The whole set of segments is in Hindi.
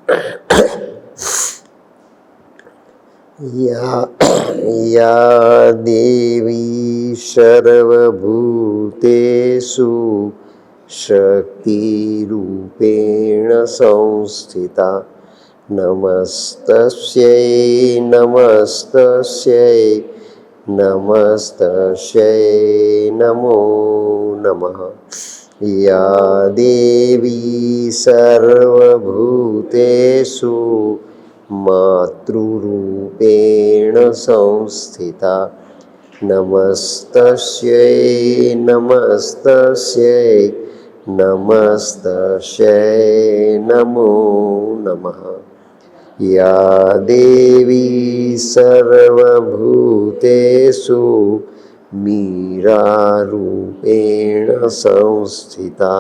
या देवी सर्वभूतेषु शक्तिरूपेण संस्थिता नमस्तस्यै नमस्तस्यै नमस्तस्यै नमो नमः। या देवी सर्वभूतेषु मातृरूपेण संस्थिता नमस्तस्यै नमस्तस्यै नमस्तस्यै नमो नमः। या देवी सर्वभूतेषु मीरारूपेण संस्थिता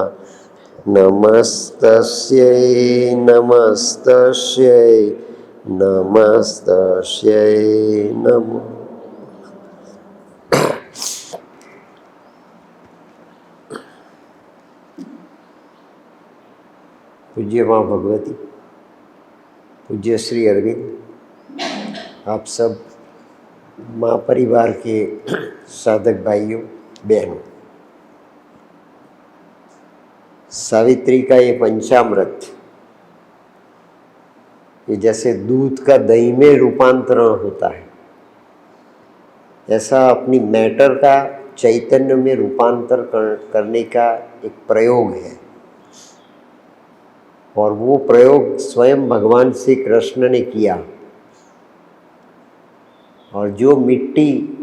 नमस्तस्यै नमस्तस्यै नमस्तस्यै नमो। पूज्य माँ भगवती, पूज्य श्री अरविंद, आप सब माँ परिवार के साधक भाइयों बहनों, सावित्री का ये पंचामृत, ये जैसे दूध का दही में रूपांतरण होता है, ऐसा अपनी मैटर का चैतन्य में रूपांतर करने का एक प्रयोग है। और वो प्रयोग स्वयं भगवान श्री कृष्ण ने किया। और जो मिट्टी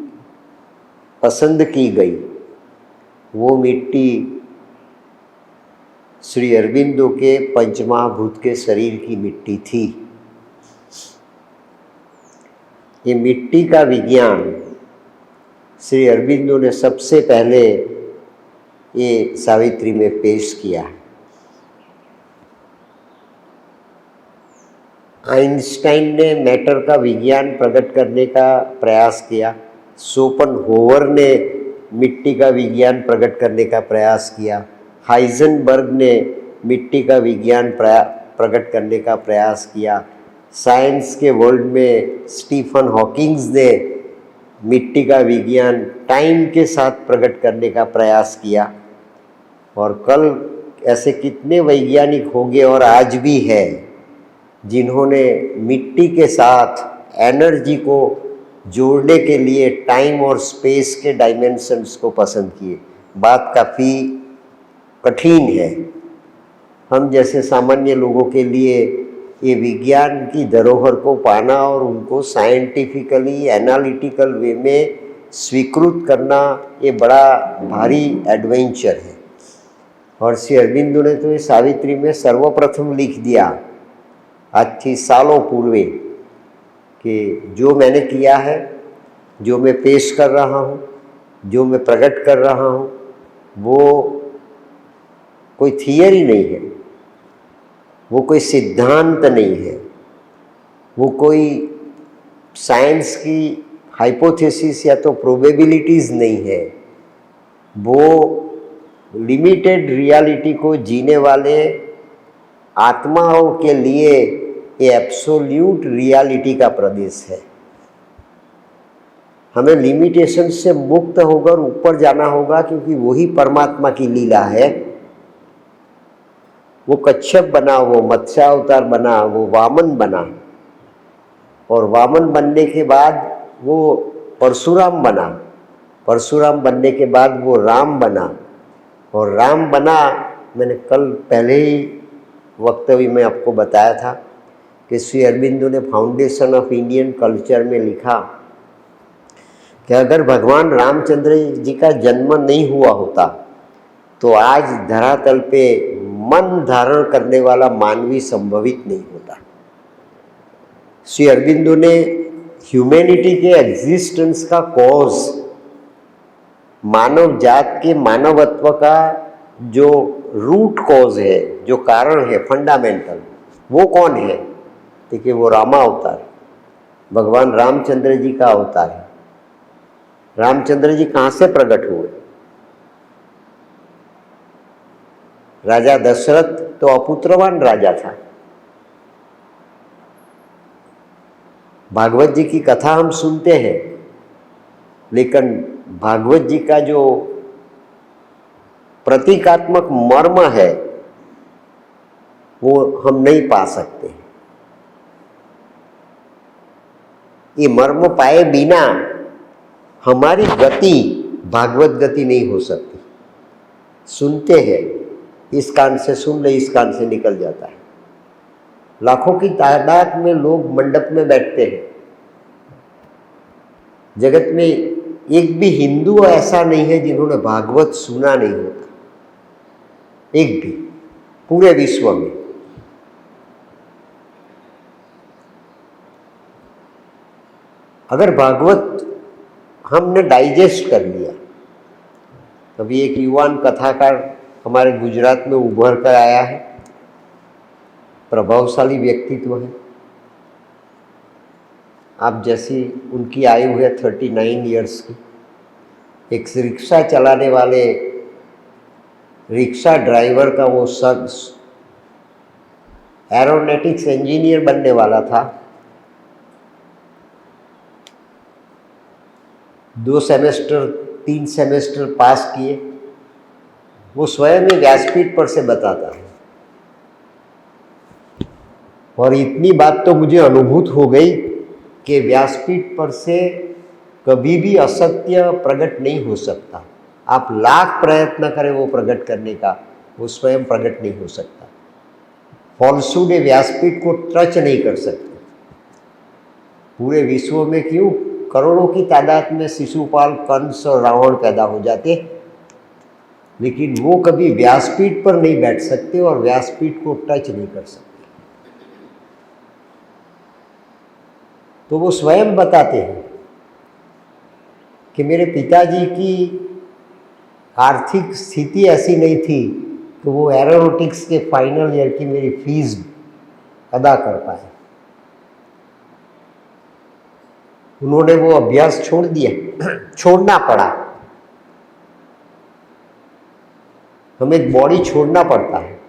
पसंद की गई वो मिट्टी श्री अरविंदो के पंचमहाभूत के शरीर की मिट्टी थी। ये मिट्टी का विज्ञान श्री अरविंदो ने सबसे पहले ये सावित्री में पेश किया है। आइंस्टाइन ने मैटर का विज्ञान प्रकट करने का प्रयास किया। शोपेनहावर ने मिट्टी का विज्ञान प्रकट करने का प्रयास किया। हाइजेनबर्ग ने मिट्टी का विज्ञान प्रकट करने का प्रयास किया। साइंस के वर्ल्ड में स्टीफन हॉकिंग्स ने मिट्टी का विज्ञान टाइम के साथ प्रकट करने का प्रयास किया। और कल ऐसे कितने वैज्ञानिक होंगे और आज भी है जिन्होंने मिट्टी के साथ एनर्जी को जोड़ने के लिए टाइम और स्पेस के डायमेंशंस को पसंद किए। बात काफ़ी कठिन है। हम जैसे सामान्य लोगों के लिए ये विज्ञान की धरोहर को पाना और उनको साइंटिफिकली एनालिटिकल वे में स्वीकृत करना ये बड़ा भारी एडवेंचर है। और श्री अरविंदो ने तो ये सावित्री में सर्वप्रथम लिख दिया आज थी सालों पूर्वे कि जो मैंने किया है, जो मैं पेश कर रहा हूँ, जो मैं प्रकट कर रहा हूँ, वो कोई थियरी नहीं है, वो कोई सिद्धांत नहीं है, वो कोई साइंस की हाइपोथेसिस या तो प्रोबेबिलिटीज़ नहीं है। वो लिमिटेड रियलिटी को जीने वाले आत्माओं के लिए ये एब्सोल्यूट रियलिटी का प्रदेश है। हमें लिमिटेशन से मुक्त होकर ऊपर जाना होगा, क्योंकि वही परमात्मा की लीला है। वो कच्छप बना, वो मत्स्यावतार बना, वो वामन बना, और वामन बनने के बाद वो परशुराम बना, परशुराम बनने के बाद वो राम बना, और राम बना। मैंने कल पहले ही वक्तव्य में आपको बताया था कि श्री अरविंदो ने फाउंडेशन ऑफ इंडियन कल्चर में लिखा कि अगर भगवान रामचंद्र जी का जन्म नहीं हुआ होता तो आज धरातल पे मन धारण करने वाला मानवी संभवित नहीं होता। श्री अरविंदो ने ह्यूमैनिटी के एग्जिस्टेंस का कॉज, मानव जात के मानवत्व का जो रूट कॉज है, जो कारण है फंडामेंटल, वो कौन है? देखिए, वो रामा अवतार, भगवान रामचंद्र जी का अवतार है। रामचंद्र जी कहाँ से प्रकट हुए? राजा दशरथ तो अपुत्रवान राजा था, भागवत जी की कथा हम सुनते हैं, लेकिन भागवत जी का जो प्रतीकात्मक मर्म है वो हम नहीं पा सकते। ये मर्म पाए बिना हमारी गति भागवत गति नहीं हो सकती। सुनते हैं, इस कान से सुन ले, इस कान से निकल जाता है। लाखों की तादाद में लोग मंडप में बैठते हैं। जगत में एक भी हिंदू ऐसा नहीं है जिन्होंने भागवत सुना नहीं होता, एक भी, पूरे विश्व में। अगर भागवत हमने डाइजेस्ट कर लिया, अभी एक युवान कथाकार हमारे गुजरात में उभर कर आया है, प्रभावशाली व्यक्तित्व है। आप जैसी उनकी आयु है 39 इयर्स की। एक रिक्शा चलाने वाले रिक्शा ड्राइवर का वो सन एरोनॉटिक्स इंजीनियर बनने वाला था। 2 सेमेस्टर 3 सेमेस्टर पास किए। वो स्वयं ही व्यासपीठ पर से बताता है, और इतनी बात तो मुझे अनुभूत हो गई कि व्यासपीठ पर से कभी भी असत्य प्रकट नहीं हो सकता। आप लाख प्रयत्न करें वो प्रकट करने का, वो स्वयं प्रकट नहीं हो सकता। फॉल्सूड व्यासपीठ को टच नहीं कर सकते। पूरे विश्व में क्यों करोड़ों की तादाद में शिशुपाल, कंस और रावण पैदा हो जाते, लेकिन वो कभी व्यासपीठ पर नहीं बैठ सकते और व्यासपीठ को टच नहीं कर सकते। तो वो स्वयं बताते हैं कि मेरे पिताजी की आर्थिक स्थिति ऐसी नहीं थी कि वो एरोनॉटिक्स के फाइनल ईयर की मेरी फीस अदा कर पाए। उन्होंने वो अभ्यास छोड़ दिया, छोड़ना पड़ा। हमें बॉडी छोड़ना पड़ता है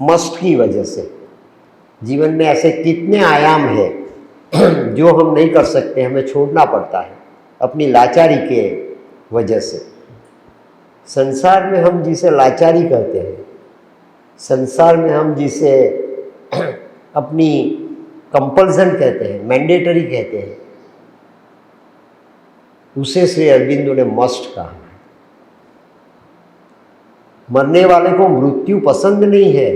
मस्ट की वजह से। जीवन में ऐसे कितने आयाम हैं जो हम नहीं कर सकते, हमें छोड़ना पड़ता है अपनी लाचारी के वजह से। संसार में हम जिसे लाचारी कहते हैं, संसार में हम जिसे अपनी कंपल्सन कहते हैं, मैंडेटरी कहते हैं, उसे श्री अरविंदो ने मस्ट कहा। मरने वाले को मृत्यु पसंद नहीं है,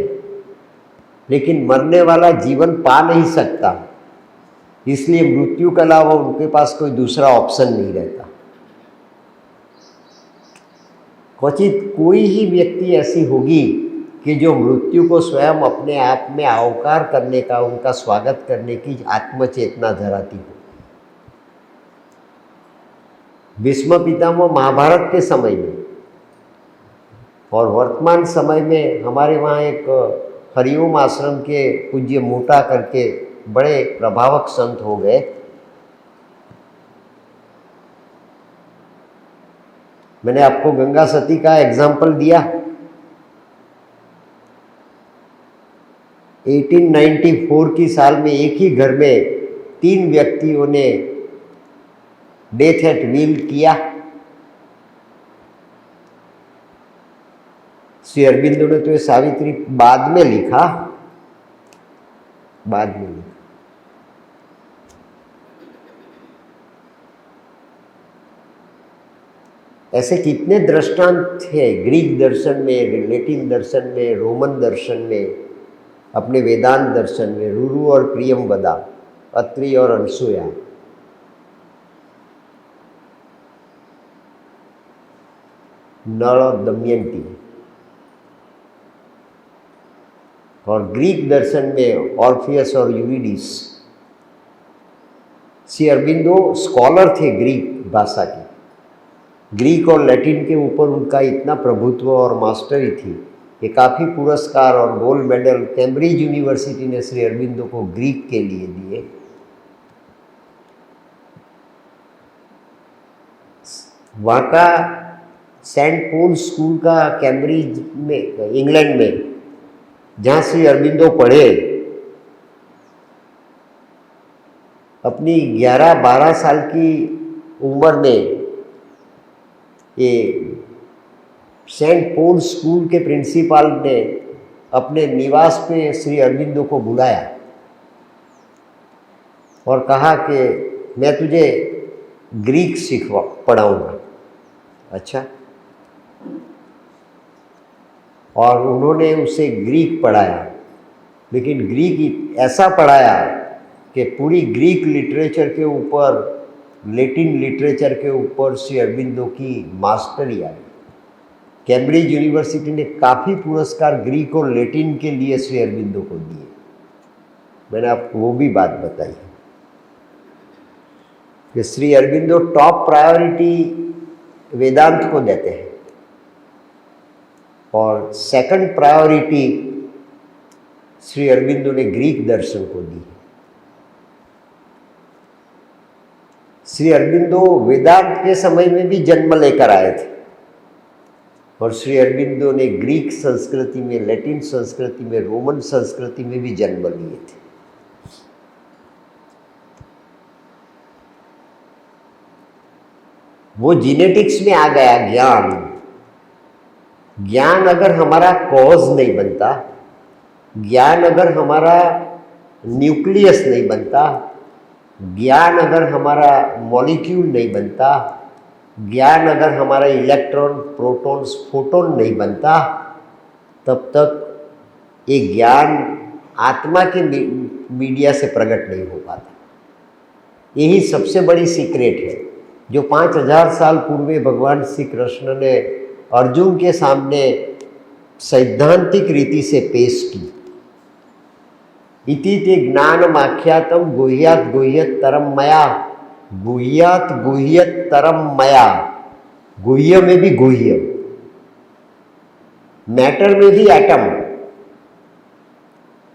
लेकिन मरने वाला जीवन पा नहीं सकता, इसलिए मृत्यु के अलावा उनके पास कोई दूसरा ऑप्शन नहीं रहता। क्वचित कोई ही व्यक्ति ऐसी होगी कि जो मृत्यु को स्वयं अपने आप में आवकार करने का, उनका स्वागत करने की आत्मचेतना धराती हो। भीष्म पितामह महाभारत के समय में और वर्तमान समय में हमारे वहाँ एक हरिओम आश्रम के पूज्य मोटा करके बड़े प्रभावक संत हो गए। मैंने आपको गंगा सती का एग्जाम्पल दिया। 1894 की साल में एक ही घर में 3 व्यक्तियों ने डेथ एट विल किया। श्री अरविंदो ने तो ये सावित्री बाद में लिखा, बाद में लिखा। ऐसे कितने दृष्टांत थे ग्रीक दर्शन में, लैटिन दर्शन में, रोमन दर्शन में, अपने वेदांत दर्शन में। रुरु और प्रियंवदा, अत्रि और अनसुया। नल और दमयंती। और ग्रीक दर्शन में ऑर्फियस और यूरिडिस। श्री अरविंदो स्कॉलर थे ग्रीक भाषा की। ग्रीक और लैटिन के ऊपर उनका इतना प्रभुत्व और मास्टरी थी कि काफ़ी पुरस्कार और गोल्ड मेडल कैम्ब्रिज यूनिवर्सिटी ने श्री अरविंदो को ग्रीक के लिए दिए। वहाँ का सेंट पॉल स्कूल का कैम्ब्रिज में, इंग्लैंड में, जहाँ श्री अरविंदो पढ़े, अपनी 11-12 साल की उम्र में ये सेंट पॉल स्कूल के प्रिंसिपल ने अपने निवास पे श्री अरबिंदो को बुलाया और कहा कि मैं तुझे ग्रीक पढ़ाऊँगा। अच्छा, और उन्होंने उसे ग्रीक पढ़ाया, लेकिन ग्रीक ऐसा पढ़ाया कि पूरी ग्रीक लिटरेचर के ऊपर, लैटिन लिटरेचर के ऊपर श्री अरबिंदो की मास्टरी आई। कैम्ब्रिज यूनिवर्सिटी ने काफ़ी पुरस्कार ग्रीक और लैटिन के लिए श्री अरबिंदो को दिए। मैंने आपको वो भी बात बताई कि श्री अरबिंदो टॉप प्रायोरिटी वेदांत को देते हैं और सेकंड प्रायोरिटी श्री अरबिंदो ने ग्रीक दर्शन को दी। श्री अरबिंदो वेदांत के समय में भी जन्म लेकर आए थे और श्री अरबिंदो ने ग्रीक संस्कृति में, लैटिन संस्कृति में, रोमन संस्कृति में भी जन्म लिए थे। वो जीनेटिक्स में आ गया ज्ञान। ज्ञान अगर हमारा कॉज नहीं बनता, ज्ञान अगर हमारा न्यूक्लियस नहीं बनता, ज्ञान अगर हमारा मॉलिक्यूल नहीं बनता, ज्ञान अगर हमारा इलेक्ट्रॉन, प्रोटॉन्स, फोटोन नहीं बनता, तब तक ये ज्ञान आत्मा के मीडिया से प्रकट नहीं हो पाता। यही सबसे बड़ी सीक्रेट है जो 5000 साल पूर्व भगवान श्री कृष्ण ने अर्जुन के सामने सैद्धांतिक रीति से पेश की। इति ते ज्ञानमाख्यातम गुह्यात गुह्यत तरम मया, गुह्यात गुह्यत तरम मया। गुह्य में भी गुह्य, मैटर में भी एटम,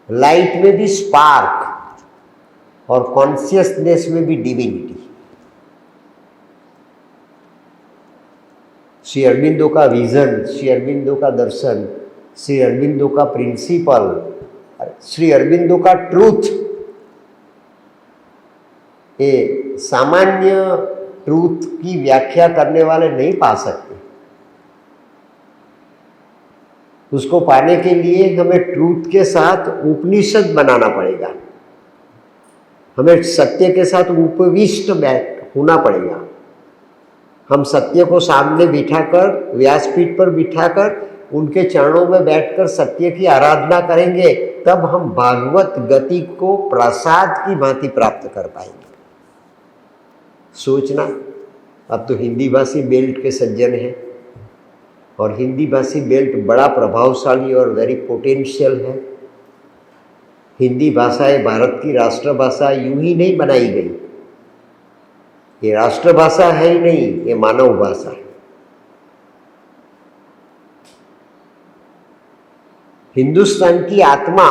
लाइट में भी स्पार्क और कॉन्शियसनेस में भी डिविनिटी। श्री अरबिंदो का विजन, श्री अरबिंदो का दर्शन, श्री अरबिंदो का प्रिंसिपल, श्री अरबिंदो का ट्रूथ, ये सामान्य ट्रूथ की व्याख्या करने वाले नहीं पा सकते। उसको पाने के लिए हमें ट्रूथ के साथ उपनिषद बनाना पड़ेगा, हमें सत्य के साथ उपविष्ट होना पड़ेगा। हम सत्य को सामने बिठाकर, व्यासपीठ पर बिठाकर, उनके चरणों में बैठकर सत्य की आराधना करेंगे, तब हम भागवत गति को प्रसाद की भांति प्राप्त कर पाएंगे। सोचना, अब तो हिंदी भाषी बेल्ट के सज्जन हैं और हिंदी भाषी बेल्ट बड़ा प्रभावशाली और वेरी पोटेंशियल है। हिंदी भाषा है भारत की राष्ट्रभाषा, यूं ही नहीं बनाई गई। ये राष्ट्रभाषा है ही नहीं, ये मानव भाषा है। हिंदुस्तान की आत्मा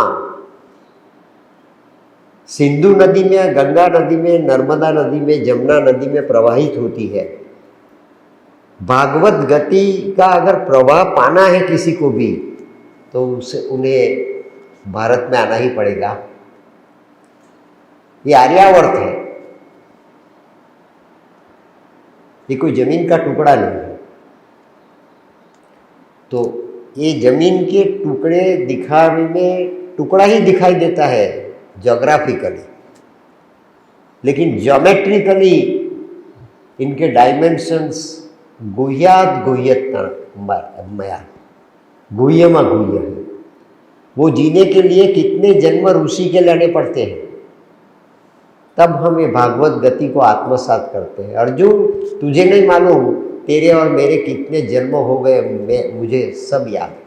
सिंधु नदी में, गंगा नदी में, नर्मदा नदी में, जमुना नदी में प्रवाहित होती है। भागवत गति का अगर प्रवाह पाना है किसी को भी, तो उन्हें भारत में आना ही पड़ेगा। ये आर्यावर्त है, ये कोई जमीन का टुकड़ा नहीं है। तो ये जमीन के टुकड़े दिखाने में टुकड़ा ही दिखाई देता है ज्योग्राफिकली, लेकिन ज्योमेट्रिकली इनके डायमेंशंस गुह्यात गुह्यत मया, गुह्यमा गुह्य है। वो जीने के लिए कितने जन्म ऋषि के लेने पड़ते हैं, तब हम ये भागवत गति को आत्मसात करते हैं। अर्जुन, तुझे नहीं मालूम तेरे और मेरे कितने जन्म हो गए, मुझे सब याद है।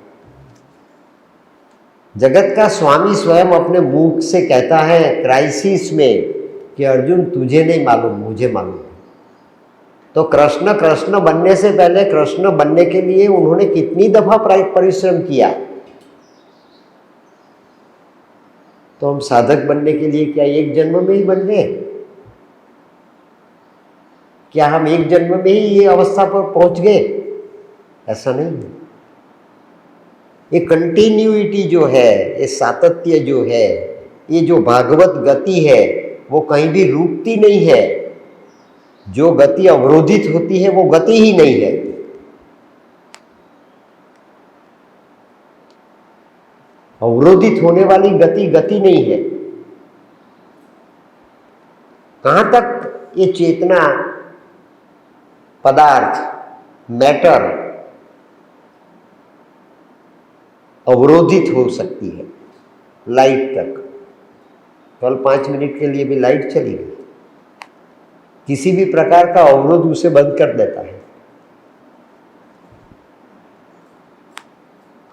जगत का स्वामी स्वयं अपने मुख से कहता है क्राइसिस में कि अर्जुन तुझे नहीं मालूम, मुझे मालूम है। तो कृष्ण कृष्ण बनने से पहले कृष्ण बनने के लिए उन्होंने कितनी दफा परिश्रम किया। तो हम साधक बनने के लिए क्या एक जन्म में ही बन गए? क्या हम एक जन्म में ही ये अवस्था पर पहुंच गए? ऐसा नहीं है। ये कंटिन्यूटी जो है, ये सातत्य जो है, ये जो भागवत गति है, वो कहीं भी रुकती नहीं है। जो गति अवरोधित होती है वो गति ही नहीं है। अवरोधित होने वाली गति गति नहीं है। कहां तक ये चेतना, पदार्थ, मैटर अवरोधित हो सकती है? लाइट तक। कल 5 मिनट के लिए भी लाइट चली गई, किसी भी प्रकार का अवरोध उसे बंद कर देता है।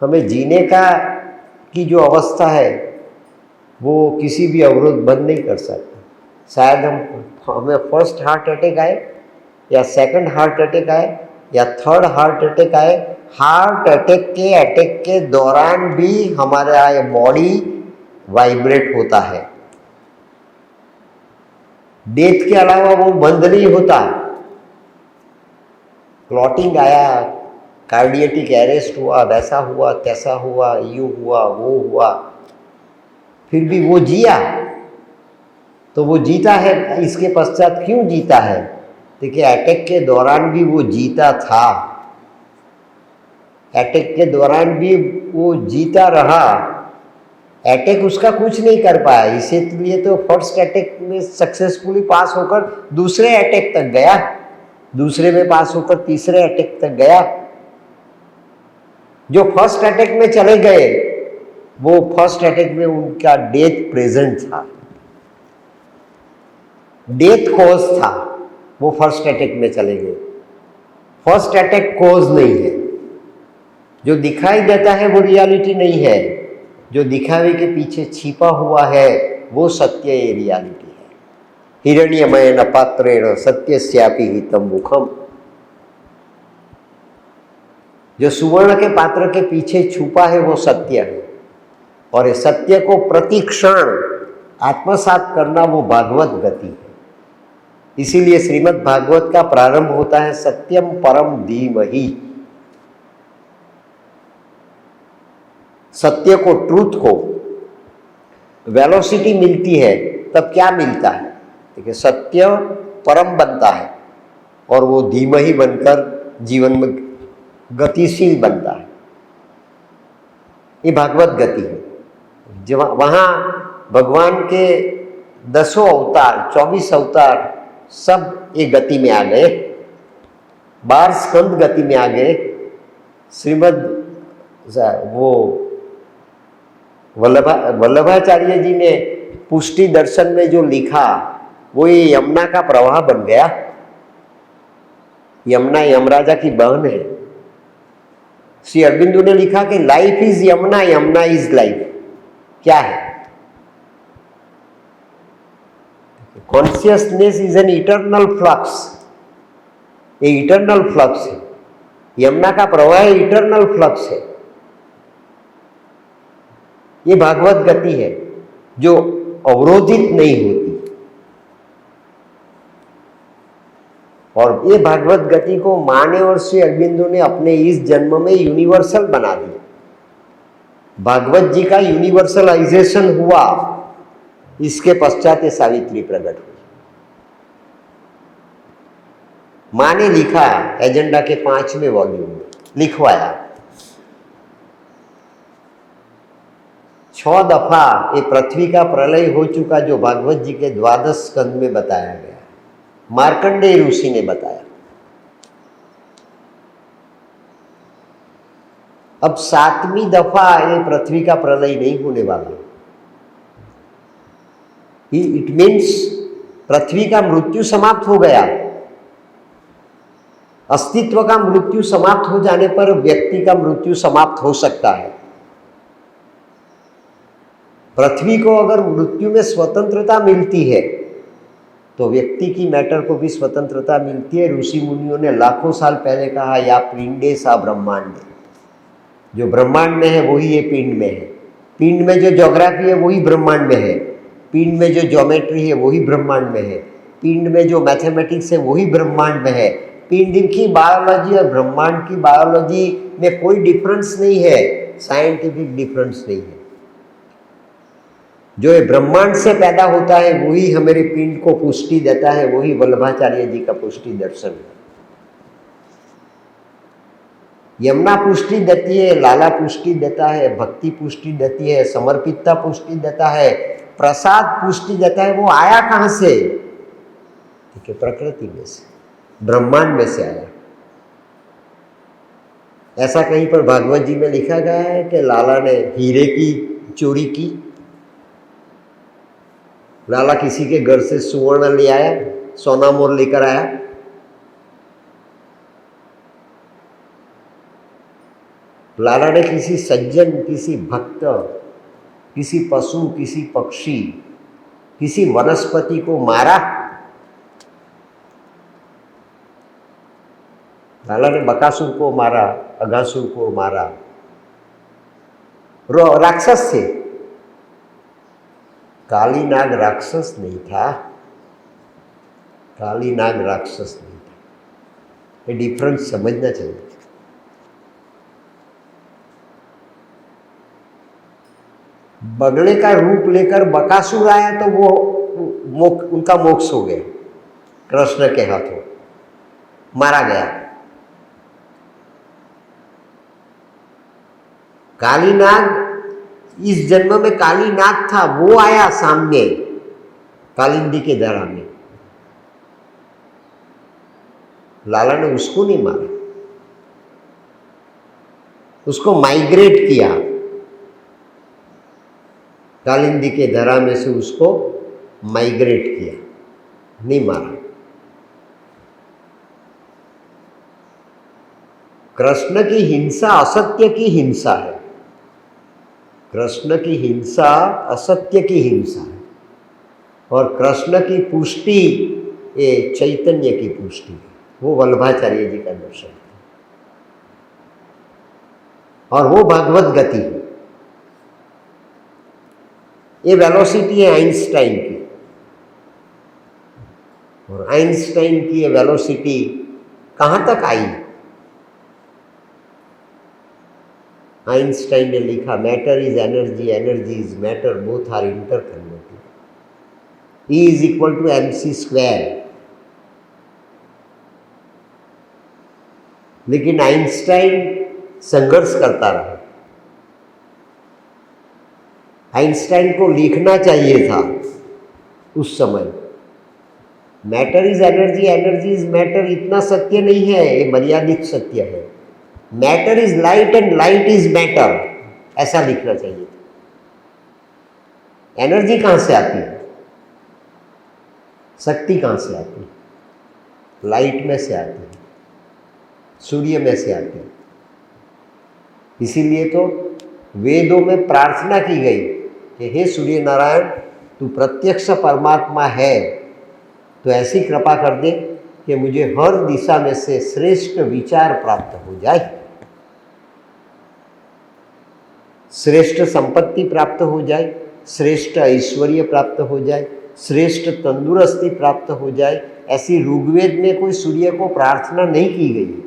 हमें जीने की जो अवस्था है वो किसी भी अवरोध बंद नहीं कर सकता। शायद हमें फर्स्ट हार्ट अटैक आए या सेकंड हार्ट अटैक आए या थर्ड हार्ट अटैक आए, हार्ट अटैक के दौरान भी हमारा बॉडी वाइब्रेट होता है। डेथ के अलावा वो बंद नहीं होता। क्लॉटिंग आया, कार्डियटिक अरेस्ट हुआ, वैसा हुआ, तैसा हुआ, यूं हुआ, वो हुआ, फिर भी वो जिया। तो वो जीता है, इसके पश्चात क्यों जीता है? देखिए, अटैक के दौरान भी वो जीता था, अटैक के दौरान भी वो जीता रहा। अटैक उसका कुछ नहीं कर पाया, इसीलिए तो फर्स्ट अटैक में सक्सेसफुली पास होकर दूसरे अटैक तक गया, दूसरे में पास होकर तीसरे अटैक तक गया। जो फर्स्ट अटैक में चले गए, वो फर्स्ट अटैक में उनका डेथ प्रेजेंट था, डेथ कॉज था, वो फर्स्ट अटैक में चले गए। फर्स्ट अटैक कॉज नहीं है। जो दिखाई देता है वो रियलिटी नहीं है, जो दिखावे के पीछे छिपा हुआ है वो सत्य, ये रियलिटी है। हिरण्यमयेन पात्रेण सत्यस्यापि हितं मुखम। जो सुवर्ण के पात्र के पीछे छुपा है वो सत्य है, और इस सत्य को प्रति क्षण आत्मसात करना वो भागवत गति है। इसीलिए श्रीमद् भागवत का प्रारंभ होता है सत्यम परम धीमहि। सत्य को, ट्रूथ को वेलोसिटी मिलती है तब क्या मिलता है? देखिए, सत्य परम बनता है और वो धीमहि बनकर जीवन में गतिशील बनता है। ये भागवत गति है। जब वहाँ भगवान के 10 अवतार, 24 अवतार सब एक गति में आ गए, 12 स्कंद गति में आ गए। श्रीमद् वो वल्लभाचार्य जी ने पुष्टि दर्शन में जो लिखा वो ये यमुना का प्रवाह बन गया। यमुना यमराजा की बहन है। श्री अरबिंदो ने लिखा कि life is Yamuna, Yamuna is life. क्या है? Consciousness is an eternal flux. ये इटर्नल फ्लक्स है। यमुना का प्रवाह इटर्नल फ्लक्स है। ये भागवत गति है जो अवरोधित नहीं होती, और ये भागवत गति को माने और श्री अरबिंदो ने अपने इस जन्म में यूनिवर्सल बना दिया। भागवत जी का यूनिवर्सलाइजेशन हुआ, इसके पश्चात ये सावित्री प्रकट हुई। माँ ने लिखा एजेंडा के 5वें वॉल्यूम में, लिखवाया 6 दफा ये पृथ्वी का प्रलय हो चुका, जो भागवत जी के 12 स्कंद में बताया गया, मार्कंडेय ऋषि ने बताया। अब 7वीं दफा ये पृथ्वी का प्रलय नहीं होने वाला। इट मीन्स पृथ्वी का मृत्यु समाप्त हो गया। अस्तित्व का मृत्यु समाप्त हो जाने पर व्यक्ति का मृत्यु समाप्त हो सकता है। पृथ्वी को अगर मृत्यु में स्वतंत्रता मिलती है तो व्यक्ति की मैटर को भी स्वतंत्रता मिलती है। ऋषि मुनियों ने लाखों साल पहले कहा, या पिंडे सा ब्रह्मांड। जो ब्रह्मांड में है वही ये पिंड में है। पिंड में जो ज्योग्राफी है वही ब्रह्मांड में है। पिंड में जो ज्योमेट्री है वही ब्रह्मांड में है। पिंड में जो मैथमेटिक्स है वही ब्रह्मांड में है। पिंड की बायोलॉजी और ब्रह्मांड की बायोलॉजी में कोई डिफरेंस नहीं है, साइंटिफिक डिफरेंस नहीं है। जो ये ब्रह्मांड से पैदा होता है वही हमारे पिंड को पुष्टि देता है, वही वल्लभाचार्य जी का पुष्टि दर्शन है। यमुना पुष्टि देती है, लाला पुष्टि देता है, भक्ति पुष्टि देती है, समर्पितता पुष्टि देता है, प्रसाद पुष्टि देता है। वो आया कहाँ से? ठीक है, प्रकृति में से, ब्रह्मांड में से आया। ऐसा कहीं पर भागवत जी में लिखा गया है कि लाला ने हीरे की चोरी की? लाला किसी के घर से सुवर्ण ले आया, सोना मोर लेकर आया? लाला ने किसी सज्जन, किसी भक्त, किसी पशु, किसी पक्षी, किसी वनस्पति को मारा? लाला ने बकासुर को मारा, अघासुर को मारा, राक्षस थे। काली नाग राक्षस नहीं था, काली नाग राक्षस नहीं था। ये डिफरेंस समझना चाहिए। बगले का रूप लेकर बकासुर आया तो वो उनका मोक्ष हो गया, कृष्ण के हाथों मारा गया। काली नाग इस जन्म में काली नाग था, वो आया सामने कालिंदी के दरा में। लाला ने उसको नहीं मारा, उसको माइग्रेट किया, कालिंदी के धरा में से उसको माइग्रेट किया, नहीं मारा। कृष्ण की हिंसा असत्य की हिंसा है, कृष्ण की हिंसा असत्य की हिंसा है, और कृष्ण की पुष्टि ये चैतन्य की पुष्टि है। वो वल्लभाचार्य जी का दर्शन है और वो भागवत गति है। ये वेलोसिटी है आइंस्टाइन की, और आइंस्टाइन की ये वेलोसिटी कहाँ तक आई? आइंस्टाइन ने लिखा, matter is energy, energy is matter, both are interconnected, E is equal to mc square. लेकिन आइंस्टाइन संघर्ष करता रहा। आइंस्टाइन को लिखना चाहिए था उस समय, matter is energy, energy is matter इतना सत्य नहीं है, ये मर्यादित सत्य है। Matter is light and light is matter, ऐसा लिखना चाहिए था। एनर्जी कहाँ से आती है? शक्ति कहाँ से आती है? लाइट में से आती है, सूर्य में से आती है। इसीलिए तो वेदों में प्रार्थना की गई कि हे सूर्य नारायण, तू प्रत्यक्ष परमात्मा है, तो ऐसी कृपा कर दे कि मुझे हर दिशा में से श्रेष्ठ विचार प्राप्त हो जाए, श्रेष्ठ संपत्ति प्राप्त हो जाए, श्रेष्ठ ऐश्वर्य प्राप्त हो जाए, श्रेष्ठ तंदुरुस्ती प्राप्त हो जाए। ऐसी ऋग्वेद में कोई सूर्य को प्रार्थना नहीं की गई।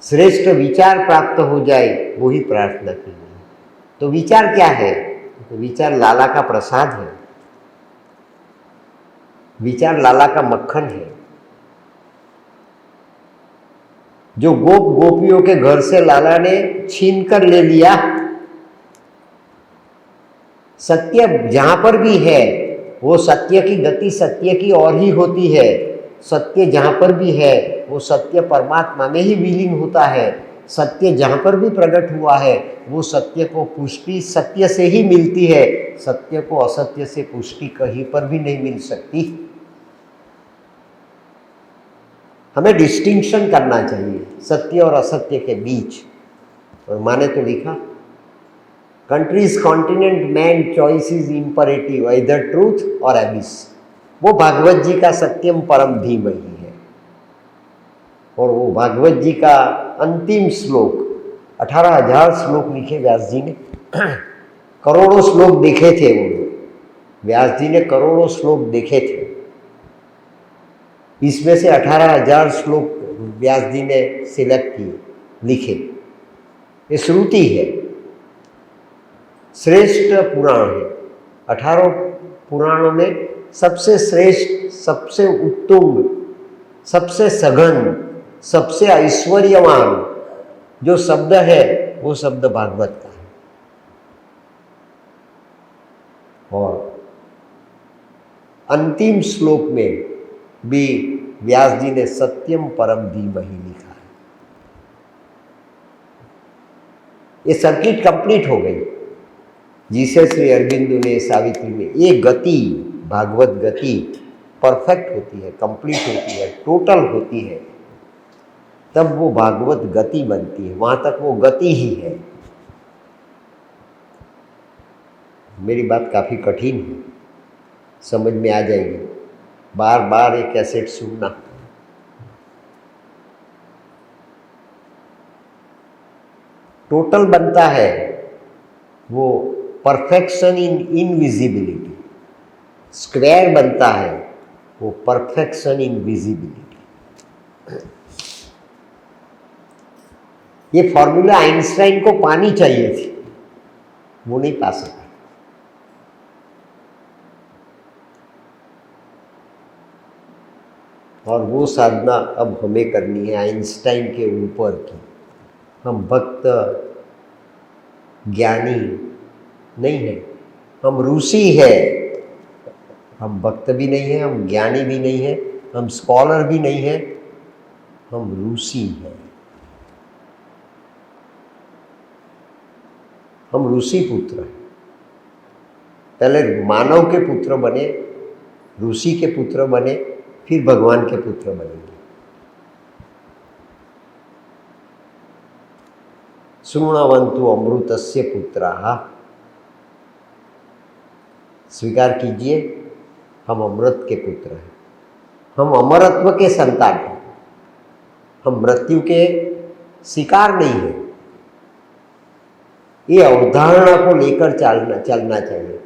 श्रेष्ठ विचार प्राप्त हो जाए, वही प्रार्थना की गई। तो विचार क्या है? तो विचार लाला का प्रसाद है, विचार लाला का मक्खन है। जो गोपियों के घर से लाला ने छीन कर ले लिया। सत्य जहां पर भी है, वो सत्य की गति सत्य की और ही होती है। सत्य जहां पर भी है, वो सत्य परमात्मा में ही विलीन होता है। सत्य जहां पर भी प्रकट हुआ है, वो सत्य को पुष्टि सत्य से ही मिलती है। सत्य को असत्य से पुष्टि कहीं पर भी नहीं मिल सकती। हमें डिस्टिंक्शन करना चाहिए सत्य और असत्य के बीच। और माने तो लिखा, countries, continent, man, choice is imperative, इधर ट्रूथ और एबिस। वो भागवत जी का सत्यम परम धीमहि है। और वो भागवत जी का अंतिम श्लोक, 18,000 श्लोक लिखे व्यास जी ने, करोड़ों श्लोक देखे थे वो। व्यास जी ने करोड़ों श्लोक देखे थे, इसमें से 18,000 श्लोक व्यास जी ने सिलेक्ट किए, लिखे। ये श्रुति है। श्रेष्ठ पुराण है। 18 पुराणों में सबसे श्रेष्ठ, सबसे उत्तुंग, सबसे सघन, सबसे ऐश्वर्यवान जो शब्द है वो शब्द भागवत का है। और अंतिम श्लोक में भी व्यास जी ने सत्यम परम धीमहि लिखा है। ये सर्किट कंप्लीट हो गई जिसे श्री अरविंदो ने सावित्री में, ये गति, भागवत गति परफेक्ट होती है, कंप्लीट होती है, टोटल होती है, तब वो भागवत गति बनती है। वहां तक वो गति ही है। मेरी बात काफ़ी कठिन है, समझ में आ जाएगी। बार बार एक कैसेट सुनना। टोटल बनता है वो परफेक्शन इन इनविजिबिलिटी। स्क्वायर बनता है वो परफेक्शन इन विजिबिलिटी। ये फॉर्मूला आइंस्टाइन को पानी चाहिए थी, वो नहीं पा सका। और वो साधना अब हमें करनी है आइंस्टाइन के ऊपर की। हम भक्त ज्ञानी नहीं है, हम ऋषि है। हम भक्त भी नहीं है, हम ज्ञानी भी नहीं है, हम स्कॉलर भी नहीं है, हम ऋषि हैं। हम ऋषि पुत्र हैं। पहले मानव के पुत्र बने, ऋषि के पुत्र बने, फिर भगवान के पुत्र बनेंगे। शृण्वन्तु अमृतस्य पुत्राः। स्वीकार कीजिए, हम अमृत के पुत्र हैं। हम अमरत्व के संतान हैं। हम मृत्यु के शिकार नहीं हैं। ये अवधारणा को लेकर चलना चाहिए।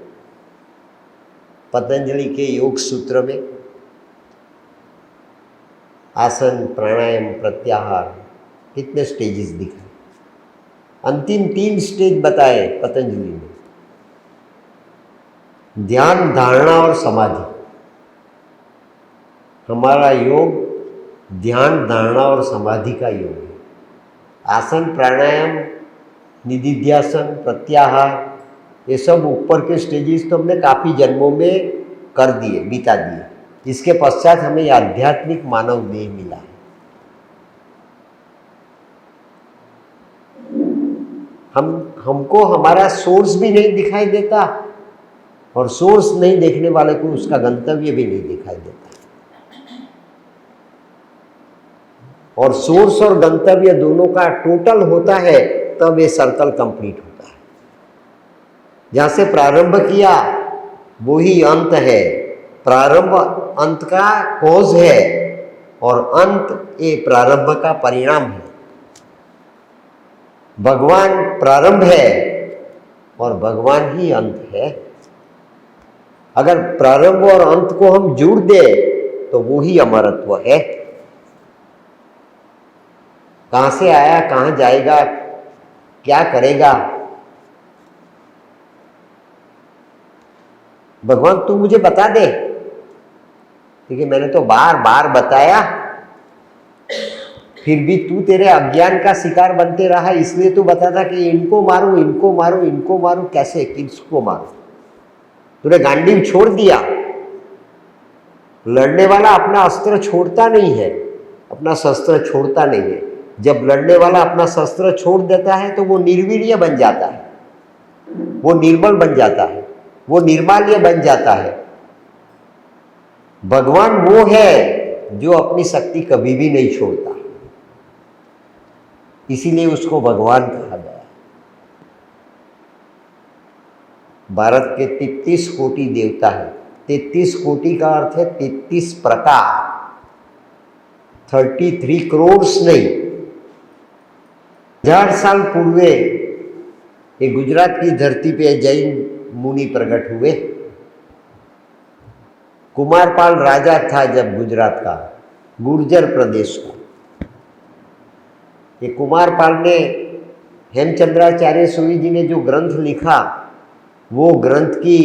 पतंजलि के योग सूत्र में आसन, प्राणायाम, प्रत्याहार कितने स्टेजेस दिखाए। अंतिम 3 स्टेज बताए पतंजलि ने, ध्यान, धारणा और समाधि। हमारा योग ध्यान, धारणा और समाधि का योग है। आसन, प्राणायाम, निधिध्यासन, प्रत्याहार, ये सब ऊपर के स्टेजेस तो हमने काफ़ी जन्मों में कर दिए, बिता दिए। इसके पश्चात हमें यह आध्यात्मिक मानव देह मिला है। हमको हमारा सोर्स भी नहीं दिखाई देता, और सोर्स नहीं देखने वाले को उसका गंतव्य भी नहीं दिखाई देता। और सोर्स और गंतव्य दोनों का टोटल होता है, तब ये सर्कल कंप्लीट होता है। जहां से प्रारंभ किया वो ही अंत है। प्रारंभ अंत का कॉज है, और अंत ये प्रारंभ का परिणाम है। भगवान प्रारंभ है और भगवान ही अंत है। अगर प्रारंभ और अंत को हम जोड़ दें तो वो ही अमरत्व है। कहां से आया, कहां जाएगा, क्या करेगा, भगवान तू मुझे बता दे। क्योंकि मैंने तो बार बार बताया, फिर भी तू तेरे अज्ञान का शिकार बनते रहा। इसलिए तू बताता कि इनको मारूं, इनको मारूं, इनको मारूं। कैसे, किसको मारूं? तूने गांडीव छोड़ दिया। लड़ने वाला अपना अस्त्र छोड़ता नहीं है, अपना शस्त्र छोड़ता नहीं है। जब लड़ने वाला अपना शस्त्र छोड़ देता है तो वो निर्वीर्य बन जाता है, वो निर्बल बन जाता है, वो निर्माल्य बन जाता है। भगवान वो है जो अपनी शक्ति कभी भी नहीं छोड़ता, इसीलिए उसको भगवान कहा गया। भारत के 33 कोटि देवता है। 33 कोटि का अर्थ है 33 प्रकार, 33 करोड़ नहीं। 1000 साल पूर्वे ये गुजरात की धरती पे जैन मुनि प्रकट हुए। कुमारपाल राजा था जब गुजरात का, गुर्जर प्रदेश का। ये कुमारपाल ने, हेमचंद्राचार्य सूरी जी ने जो ग्रंथ लिखा वो ग्रंथ की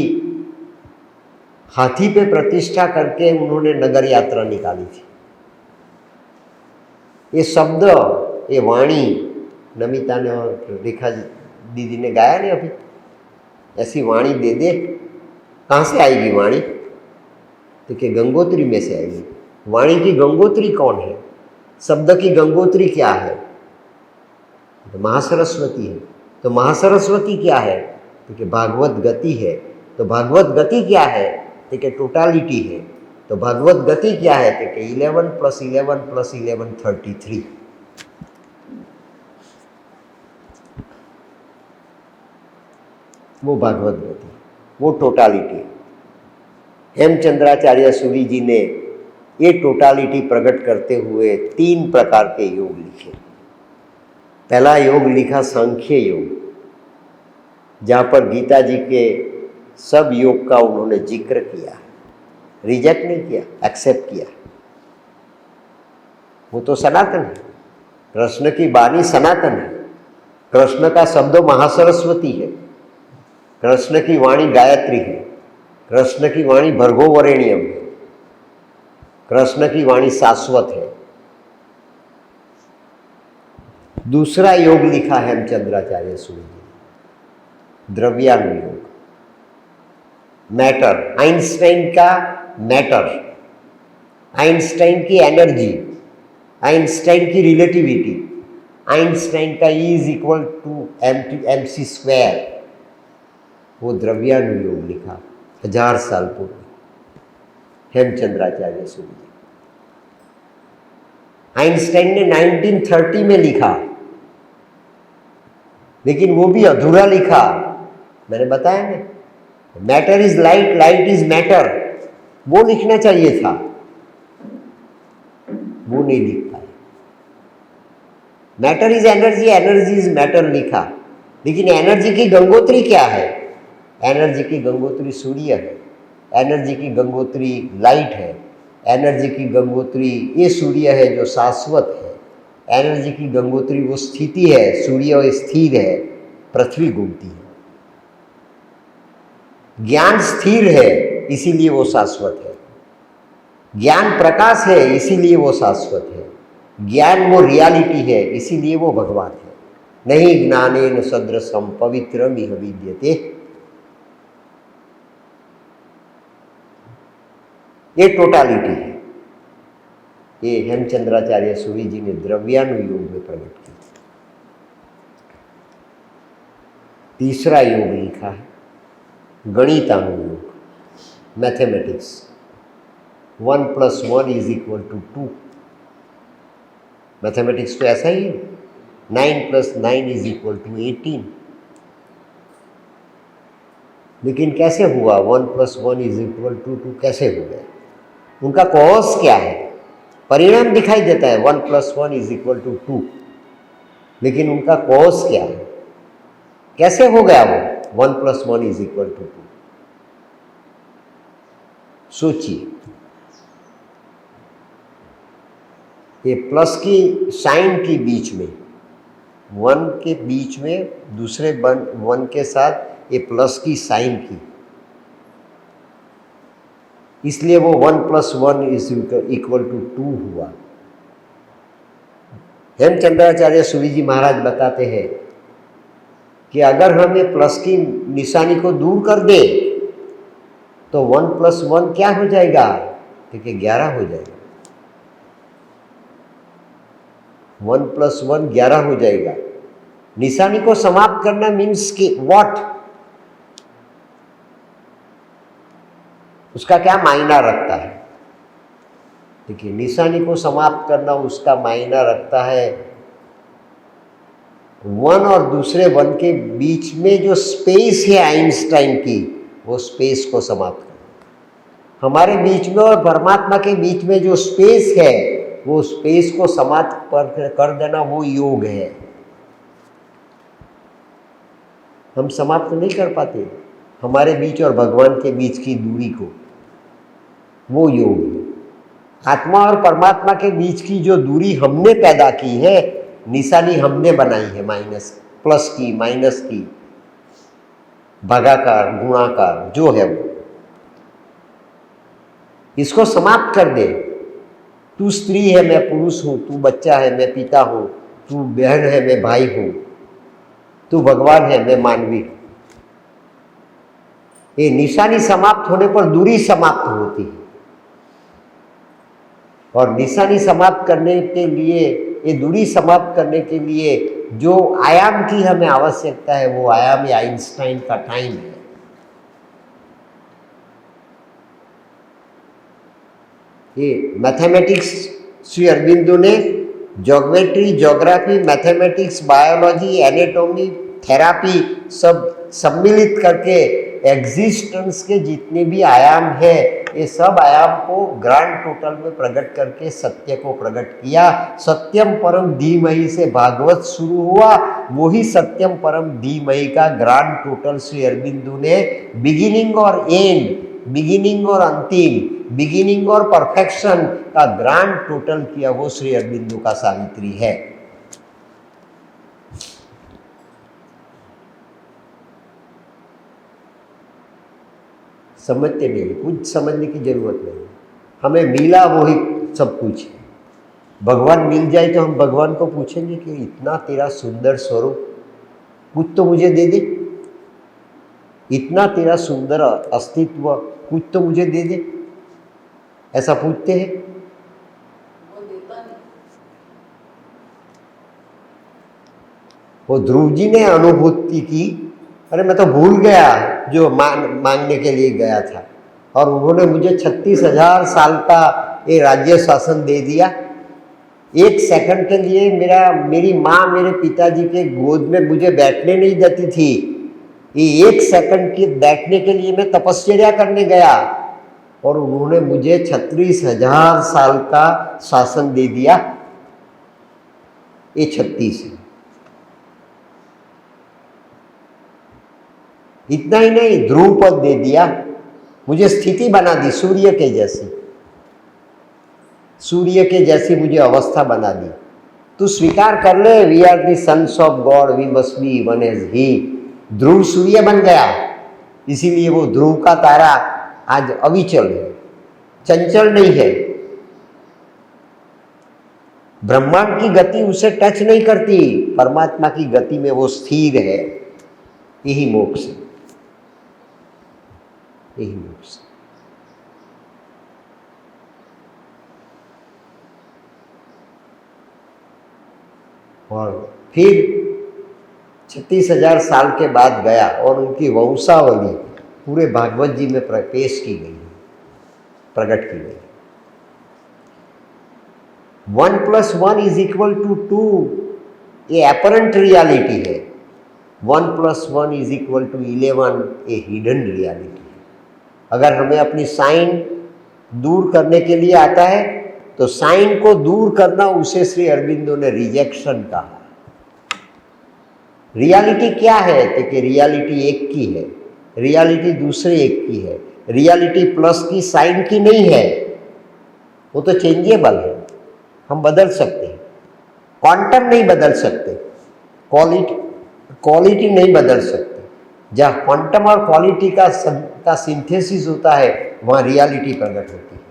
हाथी पे प्रतिष्ठा करके उन्होंने नगर यात्रा निकाली थी। ये शब्द, ये वाणी नमिता ने और रेखा दीदी ने गाया नहीं अभी, ऐसी वाणी दे दे। कहाँ से आएगी वाणी? तो कि गंगोत्री में से आएगी। वाणी की गंगोत्री कौन है? शब्द की गंगोत्री क्या है? तो महासरस्वती है। तो महासरस्वती क्या है? तो कि भागवत गति है। तो भागवत गति क्या है? तो कि टोटालिटी है। तो भागवत गति क्या है? तो कि 11 + 11 + 11 33। वो भागवत गति, वो टोटालिटी। हेमचंद्राचार्य सूरी जी ने ये टोटालिटी प्रकट करते हुए 3 प्रकार के योग लिखे। पहला योग लिखा सांख्य योग, जहाँ पर गीता जी के सब योग का उन्होंने जिक्र किया, रिजेक्ट नहीं किया, एक्सेप्ट किया। वो तो सनातन है, कृष्ण की वाणी सनातन है। कृष्ण का शब्द महासरस्वती है, कृष्ण की वाणी गायत्री है, कृष्ण की वाणी भर्गोवरेण्यम है, कृष्ण की वाणी शाश्वत है। दूसरा योग लिखा है हेमचंद्राचार्य सूरी जी, द्रव्यानुयोग, मैटर, आइंस्टाइन का मैटर, आइंस्टाइन की एनर्जी, आइंस्टाइन की रिलेटिविटी, आइंस्टाइन का E = mc², वो द्रव्यानुयोग लिखा 1000 साल पूर्व हेमचंद्राचार्य सूरी जी। आइंस्टाइन ने 1930 में लिखा, लेकिन वो भी अधूरा लिखा। मैंने बताया ना, matter is light, light is matter, वो लिखना चाहिए था, वो नहीं लिख पाए। Matter is energy, energy is matter लिखा, लेकिन एनर्जी की गंगोत्री क्या है? एनर्जी की गंगोत्री सूर्य है, एनर्जी की गंगोत्री लाइट है, एनर्जी की गंगोत्री ये सूर्य है जो शाश्वत है, एनर्जी की गंगोत्री वो स्थिति है, सूर्य स्थिर है, पृथ्वी घूमती है। ज्ञान स्थिर है इसीलिए वो शाश्वत है, ज्ञान प्रकाश है इसीलिए वो शाश्वत है, ज्ञान वो रियलिटी है इसीलिए वो भगवान है। नहीं ज्ञानेन सदृशम पवित्रम इह विद्यते। ये टोटालिटी है। ये हेमचंद्राचार्य सूरी जी ने द्रव्यानुयोग में प्रकट किया। तीसरा योग लिखा है गणितानुयोग, मैथमेटिक्स। 1 + 1 = 2। मैथमेटिक्स तो ऐसा ही है। 9 + 9 = 18। लेकिन कैसे हुआ 1 + 1 = 2 कैसे हो गया? उनका कॉज क्या है? परिणाम दिखाई देता है 1 + 1 = 2, लेकिन उनका कॉज क्या है? कैसे हो गया वो 1 + 1 = 2? सोचिए। ये प्लस की साइन की बीच में, 1 के बीच में दूसरे 1 के साथ ये प्लस की साइन की, इसलिए वो 1 + 1 = 2 हुआ। हेमचंद्राचार्य सूरी जी महाराज बताते हैं कि अगर हम ये प्लस की निशानी को दूर कर दे तो 1 + 1 क्या हो जाएगा? देखिए 11 हो जाएगा। 1 + 1 11 हो जाएगा। निशानी को समाप्त करना मीन्स कि व्हाट? उसका क्या मायना रखता है? देखिए निशानी को समाप्त करना उसका मायना रखता है 1 और दूसरे 1 के बीच में जो स्पेस है आइंस्टाइन की, वो स्पेस को समाप्त करना। हमारे बीच में और परमात्मा के बीच में जो स्पेस है, वो स्पेस को समाप्त कर देना, वो योग है। हम समाप्त नहीं कर पाते हमारे बीच और भगवान के बीच की दूरी को, वो योग है। आत्मा और परमात्मा के बीच की जो दूरी हमने पैदा की है, निशानी हमने बनाई है, माइनस प्लस की, माइनस की, भागाकार, गुणाकार जो है वो, इसको समाप्त कर दे। तू स्त्री है, मैं पुरुष हूं, तू बच्चा है, मैं पिता हूं, तू बहन है, मैं भाई हूं, तू भगवान है, मैं मानवी हूं। ये निशानी समाप्त होने पर दूरी समाप्त होती है, और निशानी समाप्त करने के लिए, ये दूरी समाप्त करने के लिए जो आयाम की हमें आवश्यकता है, वो आयाम आइंस्टाइन का टाइम है। ये मैथमेटिक्स श्री अरबिंदो ने geography, mathematics, biology, anatomy, therapy सब सम्मिलित करके एग्जिस्टेंस के जितने भी आयाम हैं, ये सब आयाम को ग्रांड टोटल में प्रकट करके सत्य को प्रकट किया। सत्यम परम धीमहि से भागवत शुरू हुआ, वही सत्यम परम धीमहि का ग्रांड टोटल श्री अरबिंदो ने बिगिनिंग और एंड, बिगिनिंग और अंतिम, बिगिनिंग और परफेक्शन का ग्रांड टोटल किया, वो श्री अरबिंदो का सावित्री है। समझते नहीं, कुछ समझने की जरूरत नहीं, हमें मिला वही सब कुछ है। भगवान मिल जाए तो हम भगवान को पूछेंगे कि इतना तेरा सुंदर स्वरूप, कुछ तो मुझे दे दे, इतना तेरा सुंदर अस्तित्व, कुछ तो मुझे दे दे, ऐसा पूछते हैं? वो ध्रुव जी ने अनुभूति की, अरे मैं तो भूल गया जो मांगने के लिए गया था, और उन्होंने मुझे 36,000 साल का ये राज्य शासन दे दिया। एक सेकंड के लिए मेरी माँ मेरे पिताजी के गोद में मुझे बैठने नहीं देती थी। ये एक सेकंड के बैठने के लिए मैं तपस्या करने गया, और उन्होंने मुझे 36,000 साल का शासन दे दिया। ये 36 है। इतना ही नहीं, ध्रुव पद दे दिया, मुझे स्थिति बना दी सूर्य के जैसी, सूर्य के जैसी मुझे अवस्था बना दी। तू स्वीकार कर ले, we are the sons of God, we must be one as he. ध्रुव सूर्य बन गया, इसीलिए वो ध्रुव का तारा आज अविचल है, चंचल नहीं है। ब्रह्मांड की गति उसे टच नहीं करती, परमात्मा की गति में वो स्थिर है। यही मोक्ष है, यही मोक्ष। और फिर 36,000 साल के बाद गया, और उनकी वंशावली पूरे भागवत जी में पेश की गई, प्रकट की गई। 1 + 1 = 2, ये अपरेंट रियलिटी है। 1 + 1 = 11, ये हिडन रियलिटी है। अगर हमें अपनी साइन दूर करने के लिए आता है, तो साइन को दूर करना, उसे श्री अरबिंदो ने रिजेक्शन कहा। रियलिटी क्या है? कि रियलिटी एक की है, रियलिटी दूसरे एक की है। रियलिटी प्लस की, साइन की नहीं है, वो तो चेंजेबल है, हम बदल सकते हैं। क्वांटम नहीं बदल सकते, क्वालिटी नहीं बदल सकते। जहाँ क्वांटम और क्वालिटी का सिंथेसिस होता है, वहाँ रियलिटी प्रकट होती है।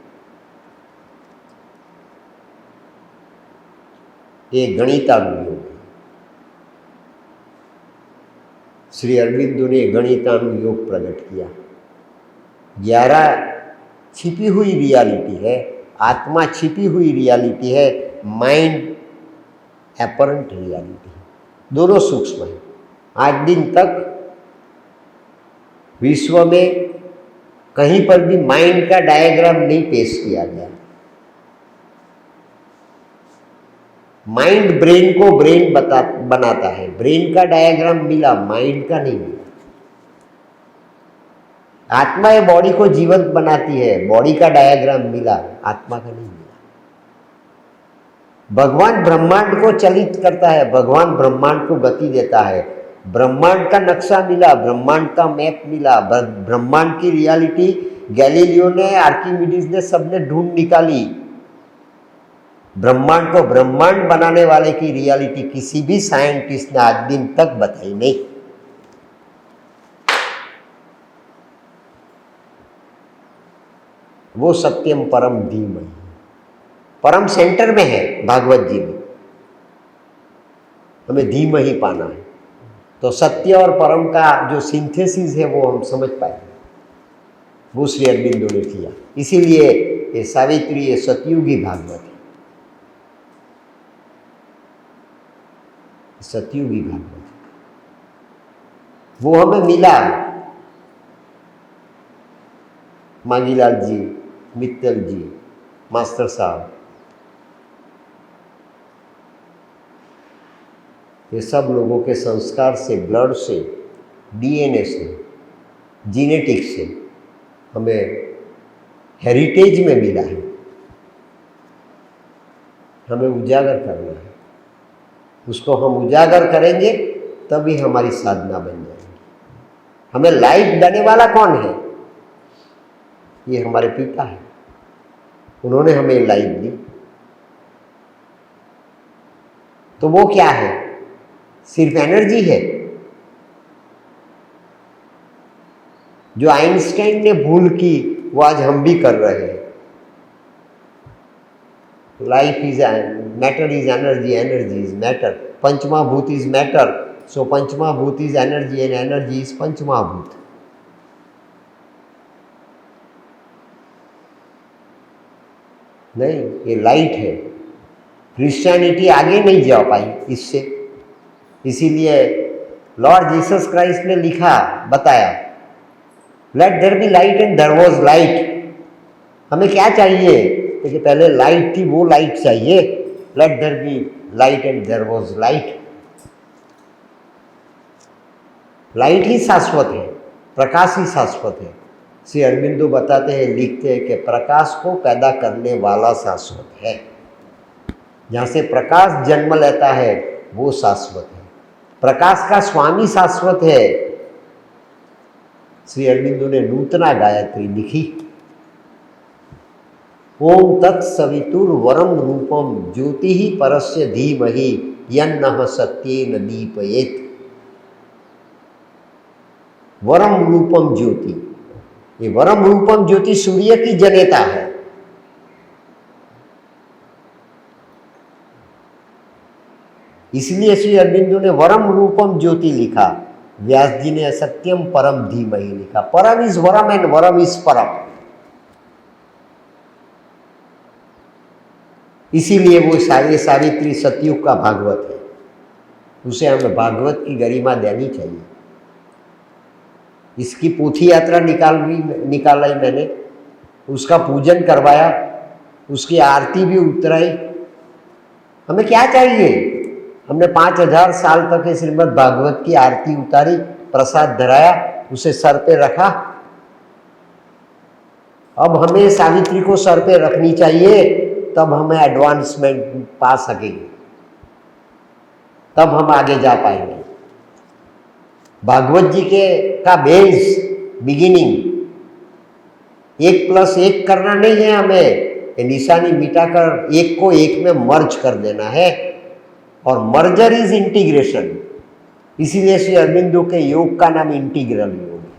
ये गणितानुयोग है। श्री अरबिंदो ने गणितानुयोग प्रकट किया। 11 छिपी हुई रियलिटी है, आत्मा छिपी हुई रियलिटी है, माइंड अपरेंट रियलिटी है, दोनों सूक्ष्म है। आज दिन तक विश्व में कहीं पर भी माइंड का डायग्राम नहीं पेश किया गया। माइंड ब्रेन को बनाता है, ब्रेन का डायग्राम मिला, माइंड का नहीं मिला। आत्मा ये बॉडी को जीवंत बनाती है, बॉडी का डायग्राम मिला, आत्मा का नहीं मिला। भगवान ब्रह्मांड को चलित करता है, भगवान ब्रह्मांड को गति देता है। ब्रह्मांड का नक्शा मिला, ब्रह्मांड का मैप मिला, ब्रह्मांड की रियलिटी गैलीलियो ने, आर्किमिडीज ने, सबने ढूंढ निकाली। ब्रह्मांड को ब्रह्मांड बनाने वाले की रियलिटी किसी भी साइंटिस्ट ने आज दिन तक बताई नहीं। वो सत्यम परम धीमहि। परम सेंटर में है भागवत जी में, हमें धीमहि पाना है। तो सत्य और परम का जो सिंथेसिस है वो हम समझ पाएंगे, वो श्री अरविंदो ने किया। इसीलिए ये सावित्री ये सतयुगी भागवत है, सतयुगी भागवत। वो हमें मिला मांगीलाल जी, मित्तल जी, मास्टर साहब, ये सब लोगों के संस्कार से, ब्लड से, डीएनए से, जीनेटिक्स से हमें हेरिटेज में मिला है। हमें उजागर करना है, उसको हम उजागर करेंगे तभी हमारी साधना बन जाएगी। हमें लाइफ देने वाला कौन है? ये हमारे पिता है, उन्होंने हमें लाइफ दी। तो वो क्या है? सिर्फ एनर्जी है। जो आइंस्टाइन ने भूल की वो आज हम भी कर रहे हैं। Life is matter is energy, energy is matter, पंचमा भूत इज मैटर, सो पंचमा भूत is energy and energy is पंचमा भूत। नहीं, ये लाइट है। क्रिश्चियनिटी आगे नहीं जा पाई इससे, इसीलिए लॉर्ड जीसस क्राइस्ट ने लिखा, बताया, let there be light and there was light. हमें क्या चाहिए? देखिए, पहले लाइट थी, वो लाइट चाहिए। Let there be light and there was light. Light ही शाश्वत है, प्रकाश ही शाश्वत है। श्री अरविंदो बताते हैं, लिखते हैं कि प्रकाश को पैदा करने वाला शाश्वत है। जहाँ से प्रकाश जन्म लेता है वो शाश्वत है। प्रकाश का स्वामी शाश्वत है। श्री अरविंदो ने नूतना गायत्री लिखी, ओम तत्सवितुर्वरम रूपम ज्योति ही परस्य धीमहि यन्नः सत्येन दीपयेत्। वरम रूपम ज्योति, ये वरम रूपम ज्योति सूर्य की जनेता है। इसलिए श्री अरविंदो ने वरम रूपम ज्योति लिखा। व्यास जी ने सत्यम परम धीमहि लिखा। परम is Varam and Varam is परम। इसीलिए वो सावित्री सतयुग का भागवत है, उसे हमें भागवत की गरिमा देनी चाहिए। इसकी पोथी यात्रा निकालाई मैंने, उसका पूजन करवाया, उसकी आरती भी उतराई। हमें क्या चाहिए? हमने 5000 साल तक श्रीमद् भागवत की आरती उतारी, प्रसाद धराया, उसे सर पे रखा। अब हमें सावित्री को सर पे रखनी चाहिए, तब हमें एडवांसमेंट पा सकेंगे, तब हम आगे जा पाएंगे। भागवत जी के का बेस, बिगिनिंग 1+1 करना नहीं है हमें, निशानी मिटाकर एक को एक में मर्ज कर देना है। और मर्जर इज इंटीग्रेशन। इसीलिए श्री अरविंदो के योग का नाम इंटीग्रल योग है।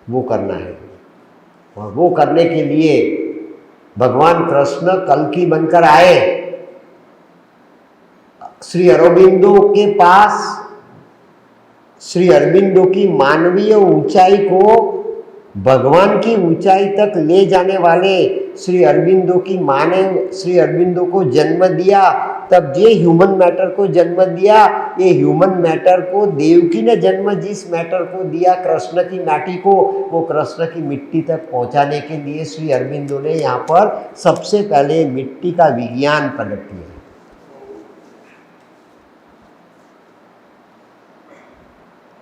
वो करना है, और वो करने के लिए भगवान कृष्ण कल्कि बनकर आए। श्री अरविंदो के पास श्री अरविंदो की मानवीय ऊंचाई को भगवान की ऊंचाई तक ले जाने वाले श्री अरविंदो की माँ ने श्री अरविंदो को जन्म दिया। तब ये ह्यूमन मैटर को जन्म दिया। ये ह्यूमन मैटर को देवकी ने जन्म जिस मैटर को दिया, कृष्ण की माटी को, वो कृष्ण की मिट्टी तक पहुंचाने के लिए श्री अरविंदो ने यहाँ पर सबसे पहले मिट्टी का विज्ञान प्रकट किया।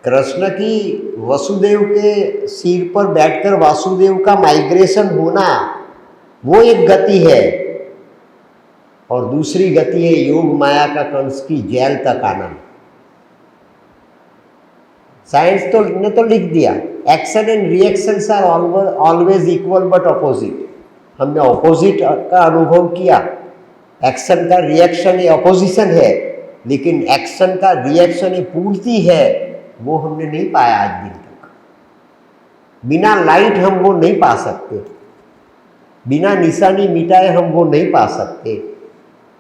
कृष्ण की वसुदेव के सिर पर बैठकर वासुदेव का माइग्रेशन होना, वो एक गति है। और दूसरी गति है योग माया का कंस की जेल तक आना। साइंस तो ने तो लिख दिया, action and reactions are always equal but opposite. हमने ऑपोजिट का अनुभव किया। एक्शन का रिएक्शन ये ऑपोजिशन है, लेकिन एक्शन का रिएक्शन ये पूर्ति है, वो हमने नहीं पाया आज दिन तक। बिना लाइट हम वो नहीं पा सकते, बिना निशानी मिटाए हम वो नहीं पा सकते,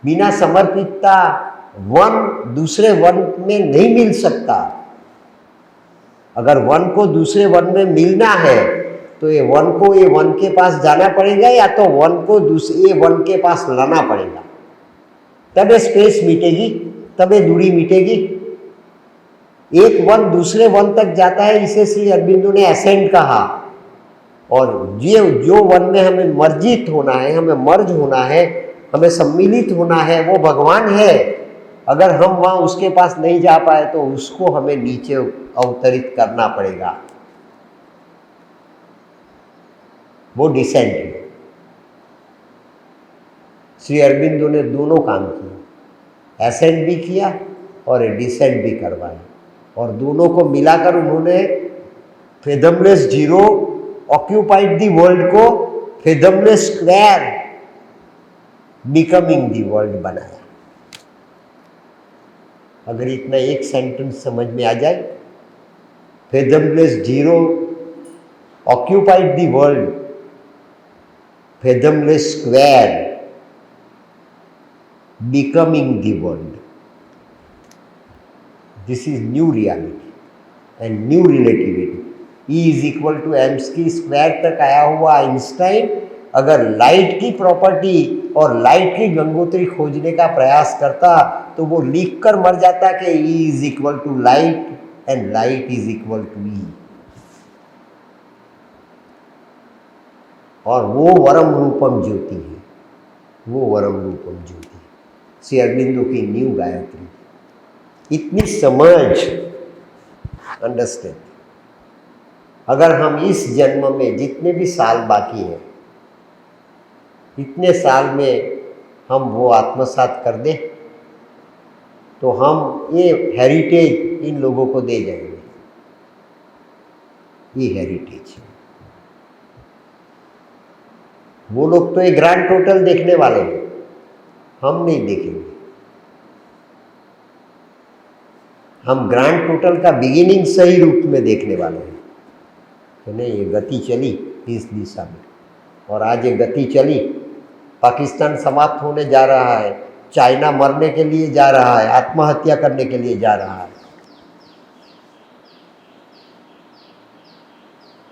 बिना समर्पितता वन दूसरे वन में नहीं मिल सकता। अगर वन को दूसरे वन में मिलना है तो ये वन को ये वन के पास जाना पड़ेगा या तो वन को दूसरे वन के पास लाना पड़ेगा, तब ये स्पेस मिटेगी, तब ये दूरी मिटेगी। एक वन दूसरे वन तक जाता है, इसे श्री अरबिंदो ने एसेंड कहा। और ये जो वन में हमें मर्जित होना है, हमें मर्ज होना है, हमें सम्मिलित होना है, वो भगवान है। अगर हम वहाँ उसके पास नहीं जा पाए तो उसको हमें नीचे अवतरित करना पड़ेगा, वो डिसेंट है। श्री अरबिंदो ने दोनों काम किए, एसेंड भी किया और डिसेंट भी करवाया, और दोनों को मिलाकर उन्होंने fathomless zero occupied the world को fathomless square becoming the world बनाया। अगर इतना एक सेंटेंस समझ में आ जाए, fathomless zero occupied the world fathomless square becoming the world, this is new reality and new relativity. E is equal to एम्स की स्क्वायर तक आया हुआ आइंस्टाइन अगर लाइट की प्रॉपर्टी और लाइट की गंगोत्री खोजने का प्रयास करता तो वो लिख कर मर जाता कि E is equal to light and light is equal to E। और वो वरम रूपम ज्योति है, वो वरम रूपम ज्योति श्री अरबिंदो की न्यू गायत्री। इतनी समझ, अंडरस्टैंड, अगर हम इस जन्म में जितने भी साल बाकी हैं, इतने साल में हम वो आत्मसात कर दें तो हम ये हेरिटेज इन लोगों को दे जाएंगे। ये हेरिटेज, वो लोग तो ये ग्रैंड टोटल देखने वाले हैं, हम नहीं देखेंगे। हम ग्रैंड टोटल का बिगिनिंग सही रूप में देखने वाले हैं कि नहीं, ये गति चली इस दिशा में, और आज ये गति चली, पाकिस्तान समाप्त होने जा रहा है, चाइना मरने के लिए जा रहा है, आत्महत्या करने के लिए जा रहा है,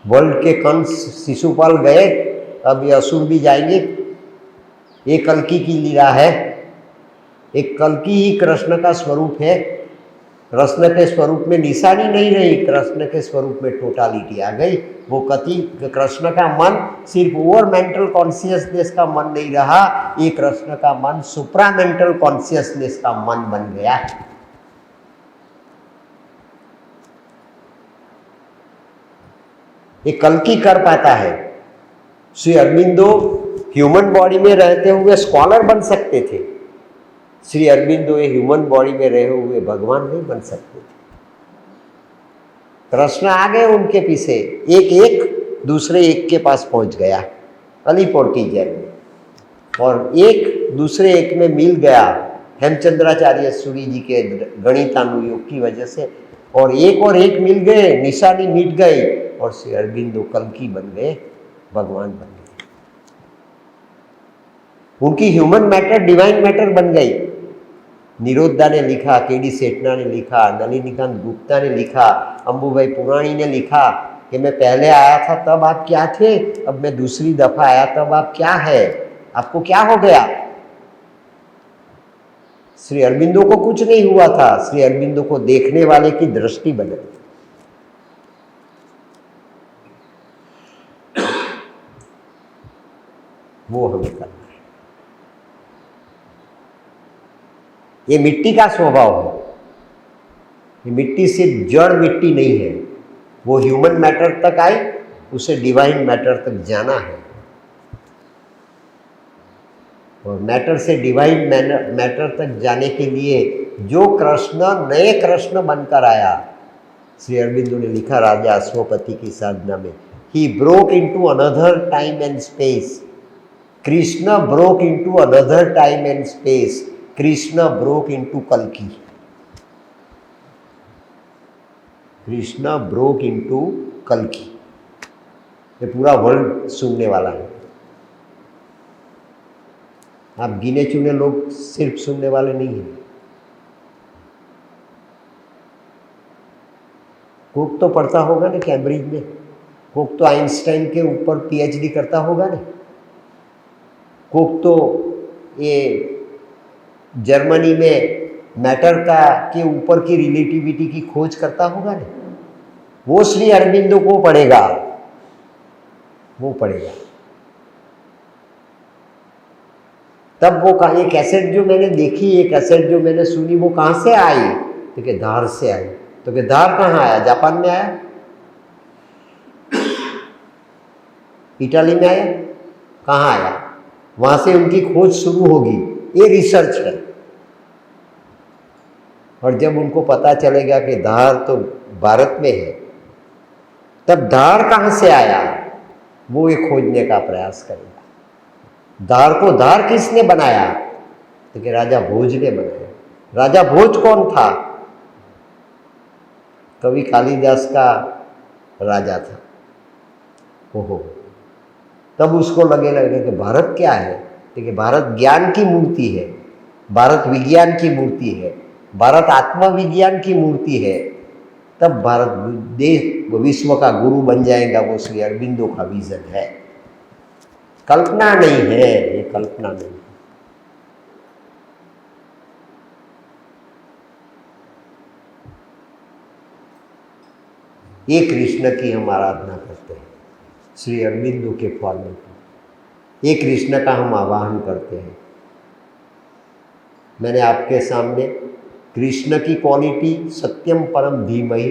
वर्ल्ड के कंस शिशुपाल गए, अब ये असुर भी जाएंगे। ये कल्कि की लीला है, एक कल्कि ही कृष्ण का स्वरूप है। कृष्ण के स्वरूप में निशानी नहीं रही, कृष्ण के स्वरूप में टोटालिटी आ गई। वो कति कृष्ण का मन सिर्फ ओवर मेंटल कॉन्शियसनेस का मन नहीं रहा, ये कृष्ण का मन सुप्रा मेंटल कॉन्शियसनेस का मन बन गया। ये कल्कि कर पाता है। श्री अरबिंदो ह्यूमन बॉडी में रहते हुए स्कॉलर बन सकते थे, श्री अरबिंदो ये ह्यूमन बॉडी में रहे हुए भगवान नहीं बन सकते थे। कृष्ण आ गए उनके पीछे, एक एक दूसरे एक के पास पहुंच गया अलीपुर की जेल में, और एक दूसरे एक में मिल गया हेमचंद्राचार्य सूरी जी के गणितानुयोग की वजह से, और एक मिल गए, निशानी मिट गई, और श्री अरबिंदो कल्कि बन गए, भगवान बन गए। उनकी ह्यूमन मैटर डिवाइन मैटर बन गई। निरोधा ने लिखा, केडी सेठना ने लिखा, नलिनीकांत गुप्ता ने लिखा, अंबुभाई पुराणी ने लिखा कि मैं पहले आया था तब आप क्या थे, अब मैं दूसरी दफा आया तब आप क्या है, आपको क्या हो गया। श्री अरबिंदो को कुछ नहीं हुआ था, श्री अरबिंदो को देखने वाले की दृष्टि बदली। वो हमें करना है। ये मिट्टी का स्वभाव है, ये मिट्टी सिर्फ जड़ मिट्टी नहीं है, वो ह्यूमन मैटर तक आई, उसे डिवाइन मैटर तक जाना है, और मैटर से डिवाइन मैटर तक जाने के लिए जो कृष्ण नए कृष्ण बनकर आया, श्री अरबिंदो ने लिखा राजा अश्वपति की साधना में, he broke into another time and space. Krishna broke into another time and space, Krishna broke into कल्कि। कृष्ण ब्रोक इनटू कल्कि। ये पूरा वर्ल्ड सुनने वाला है। आप गिने चुने लोग सिर्फ सुनने वाले नहीं हैं। कोक तो पढ़ता होगा ना कैम्ब्रिज में, कोक तो आइंस्टाइन के ऊपर पीएचडी करता होगा ना, कोक तो ये जर्मनी में मैटर का के ऊपर की रिलेटिविटी की खोज करता होगा ना, वो श्री अरबिंदो को पढ़ेगा, वो पढ़ेगा। तब वो कहा, ये कैसेट जो मैंने देखी, ये कैसेट जो मैंने सुनी, वो कहाँ से आई? तो कि धार से आई। तो कि धार कहाँ आया? जापान में आया, इटाली में आया, कहाँ आया? वहाँ से उनकी खोज शुरू होगी। ये रिसर्च है। और जब उनको पता चलेगा कि धार तो भारत में है, तब धार कहाँ से आया वो ये खोजने का प्रयास करेगा। धार को धार किसने बनाया? तो कि राजा भोज ने बनाया। राजा भोज कौन था? कवि कालिदास का राजा था। ओहो, तब उसको लगे कि भारत क्या है? देखिए, भारत ज्ञान की मूर्ति है, भारत विज्ञान की मूर्ति है, भारत आत्मविज्ञान की मूर्ति है। तब भारत देश विश्व का गुरु बन जाएगा। वो श्री अरबिंदो का विजन है, कल्पना नहीं है, ये कल्पना नहीं है। ये कृष्ण की हम आराधना करते हैं, श्री अरबिंदो के फॉर्मेट में। ये कृष्ण का हम आवाहन करते हैं। मैंने आपके सामने कृष्ण की क्वालिटी सत्यम परम धीमहि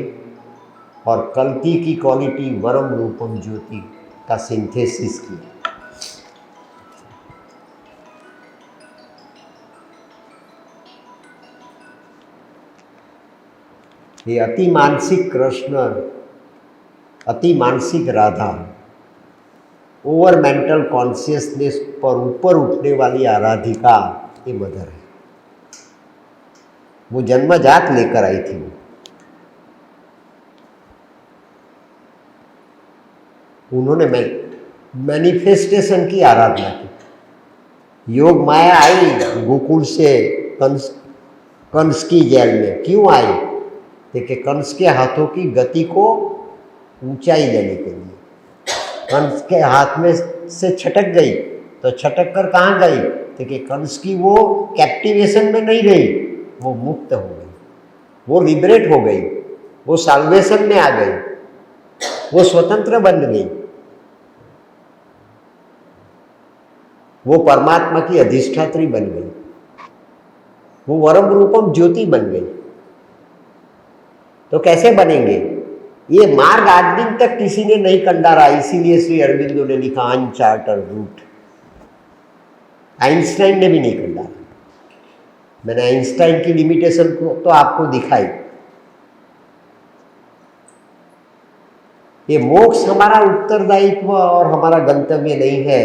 और कल्कि की क्वालिटी वरम रूपम ज्योति का सिंथेसिस किया। ये अति मानसिक कृष्ण, अति मानसिक राधा, ओवर मेंटल कॉन्शियसनेस पर ऊपर उठने वाली आराधिका, ये मदर है। वो जन्मजात लेकर आई थी। उन्होंने मैनिफेस्टेशन की आराधना की। योग माया आई गोकुल से कंस की जेल में। क्यों आई? देखिए, कंस के हाथों की गति को ऊंचाई देने के लिए। कंस के हाथ में से छटक गई तो छटक कर कहाँ गई? देखिए, कंस की वो कैप्टिवेशन में नहीं रही, वो मुक्त हो गई, वो लिबरेट हो गई, वो साल्वेशन में आ गई, वो स्वतंत्र बन गई, वो परमात्मा की अधिष्ठात्री बन गई, वो वरम रूपम ज्योति बन गई। तो कैसे बनेंगे? ये मार्ग आज दिन तक किसी ने नहीं कंडारा, इसीलिए श्री अरबिंदो ने लिखा अनचार्टर्ड रूट। आइंस्टाइन ने भी नहीं कंडारा। मैंने आइंस्टाइन की लिमिटेशन को तो आपको दिखाई। ये मोक्ष हमारा उत्तरदायित्व और हमारा गंतव्य नहीं है।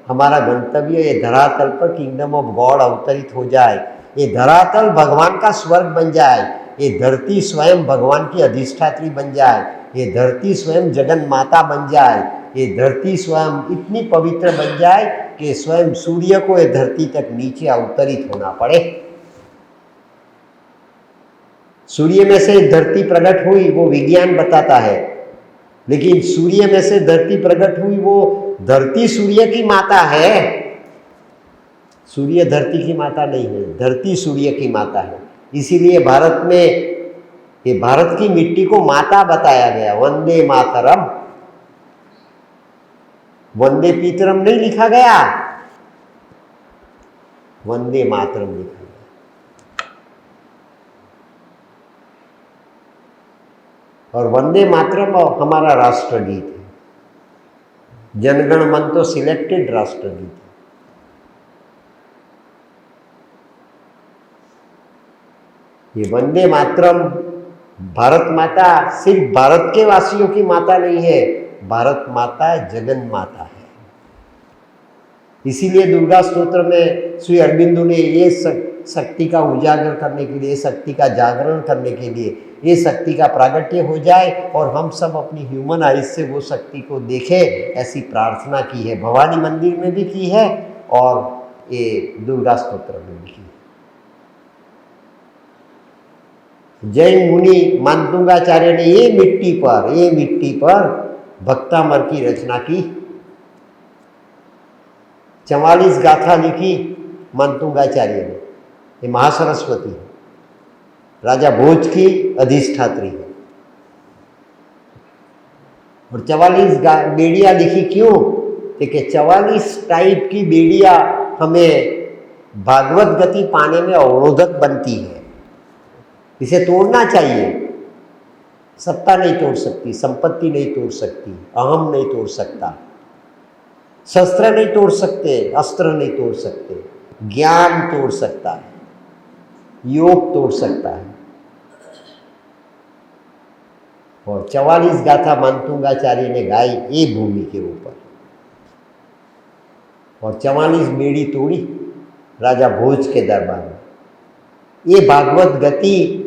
हमारा गंतव्य ये धरातल पर किंगडम ऑफ गॉड अवतरित हो जाए, ये धरातल भगवान का स्वर्ग बन जाए, ये धरती स्वयं भगवान की अधिष्ठात्री बन जाए, ये धरती स्वयं जगन माता बन जाए, ये धरती स्वयं इतनी पवित्र बन जाए कि स्वयं सूर्य को ये धरती तक नीचे अवतरित होना पड़े। सूर्य में से धरती प्रकट हुई वो विज्ञान बताता है, लेकिन सूर्य में से धरती प्रकट हुई वो धरती सूर्य की माता है। सूर्य धरती की माता नहीं है, धरती सूर्य की माता है। इसीलिए भारत में ये भारत की मिट्टी को माता बताया गया। वंदे मातरम, वंदे पितरम नहीं लिखा गया, वंदे मातरम लिखा गया। और वंदे मातरम हमारा राष्ट्रगीत है। जनगण मन तो सिलेक्टेड राष्ट्रगीत है। ये वंदे मातरम भारत माता सिर्फ भारत के वासियों की माता नहीं है, भारत माता जगन माता है। इसीलिए दुर्गा स्तोत्र में श्री अरबिंदो ने ये शक्ति का उजागर करने के लिए, शक्ति का जागरण करने के लिए ये शक्ति का प्रागट्य हो जाए और हम सब अपनी ह्यूमन आइज से वो शक्ति को देखें, ऐसी प्रार्थना की है। भवानी मंदिर में भी की है और ये दुर्गा स्तोत्र में भी की है। जैन मुनि मानतुंगाचार्य ने ये मिट्टी पर भक्तामर की रचना की, 44 गाथा लिखी मानतुंगाचार्य ने। ये महासरस्वती है, राजा भोज की अधिष्ठात्री है। और 44 बेड़ियाँ लिखी क्यों? देखिए 44 टाइप की बेड़ियाँ हमें भागवत गति पाने में अवरोधक बनती है, इसे तोड़ना चाहिए। सत्ता नहीं तोड़ सकती, संपत्ति नहीं तोड़ सकती, अहम नहीं तोड़ सकता, शस्त्र नहीं तोड़ सकते, अस्त्र नहीं तोड़ सकते, ज्ञान तोड़ सकता है, योग तोड़ सकता है। और 44 गाथा मानतुंगाचार्य ने गाई ये भूमि के ऊपर, और 44 बेड़ी तोड़ी राजा भोज के दरबार में। ये भागवत गति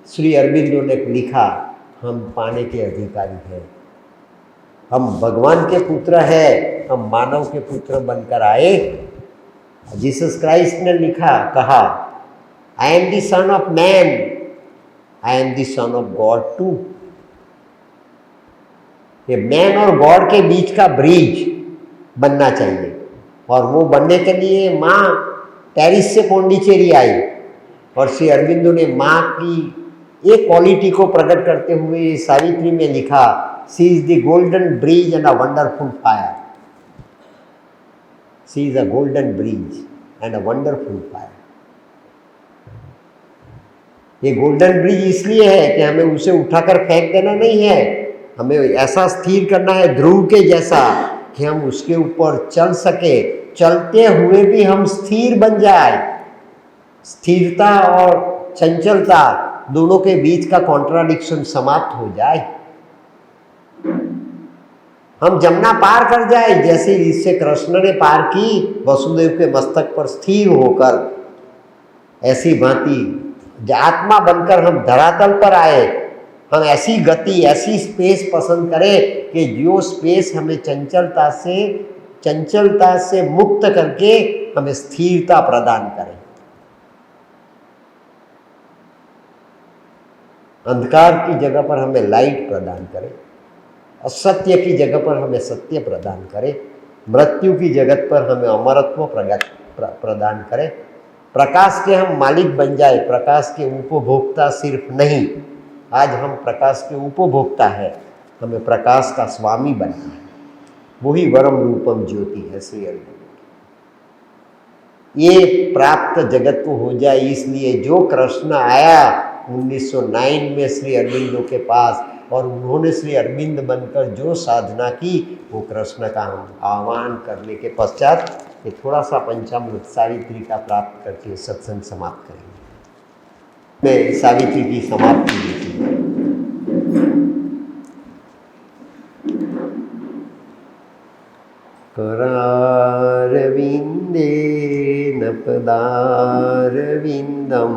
श्री अरविंदो ने लिखा, हम पाने के अधिकारी हैं, हम भगवान के पुत्र हैं, हम मानव के पुत्र बनकर आए। जीसस क्राइस्ट ने लिखा, कहा, I am the son of man, I am the son of God too. ये मैन और गॉड के बीच का ब्रिज बनना चाहिए, और वो बनने के लिए माँ पेरिस से पौंडीचेरी आई, और श्री अरविंदो ने माँ की एक क्वालिटी को प्रकट करते हुए सावित्री में लिखा, she is the golden bridge and a wonderful fire. She is a golden bridge and a wonderful fire. ये गोल्डन ब्रिज इसलिए है कि हमें उसे उठाकर फेंक देना नहीं है, हमें ऐसा स्थिर करना है ध्रुव के जैसा कि हम उसके ऊपर चल सके, चलते हुए भी हम स्थिर बन जाए। स्थिरता और चंचलता दोनों के बीच का कॉन्ट्राडिक्शन समाप्त हो जाए, हम जमुना पार कर जाए जैसे इससे कृष्ण ने पार की वसुदेव के मस्तक पर स्थिर होकर। ऐसी भांति आत्मा बनकर हम धरातल पर आए, हम ऐसी गति, ऐसी स्पेस पसंद करें कि जो स्पेस हमें चंचलता से मुक्त करके हमें स्थिरता प्रदान करे। अंधकार की जगह पर हमें लाइट प्रदान करे, असत्य की जगह पर हमें सत्य प्रदान करे, मृत्यु की जगत पर हमें अमरत्व प्रदान करे। प्रकाश के हम मालिक बन जाए, प्रकाश के उपभोक्ता सिर्फ नहीं। आज हम प्रकाश के उपभोक्ता है, हमें प्रकाश का स्वामी बनना है। वही वरम रूपम ज्योति है श्री अरविंद। ये प्राप्त जगत को हो जाए, इसलिए जो कृष्ण आया 1909 में श्री अरविंदो के पास, और उन्होंने श्री अरविंद बनकर जो साधना की, वो कृष्ण का हम आह्वान करने के पश्चात ये थोड़ा सा पंचामृत सावित्री का प्राप्त करके सत्संग समाप्त करेंगे। मैं सावित्री की समाप्ति देखी। करारविंदेन पदारविंदम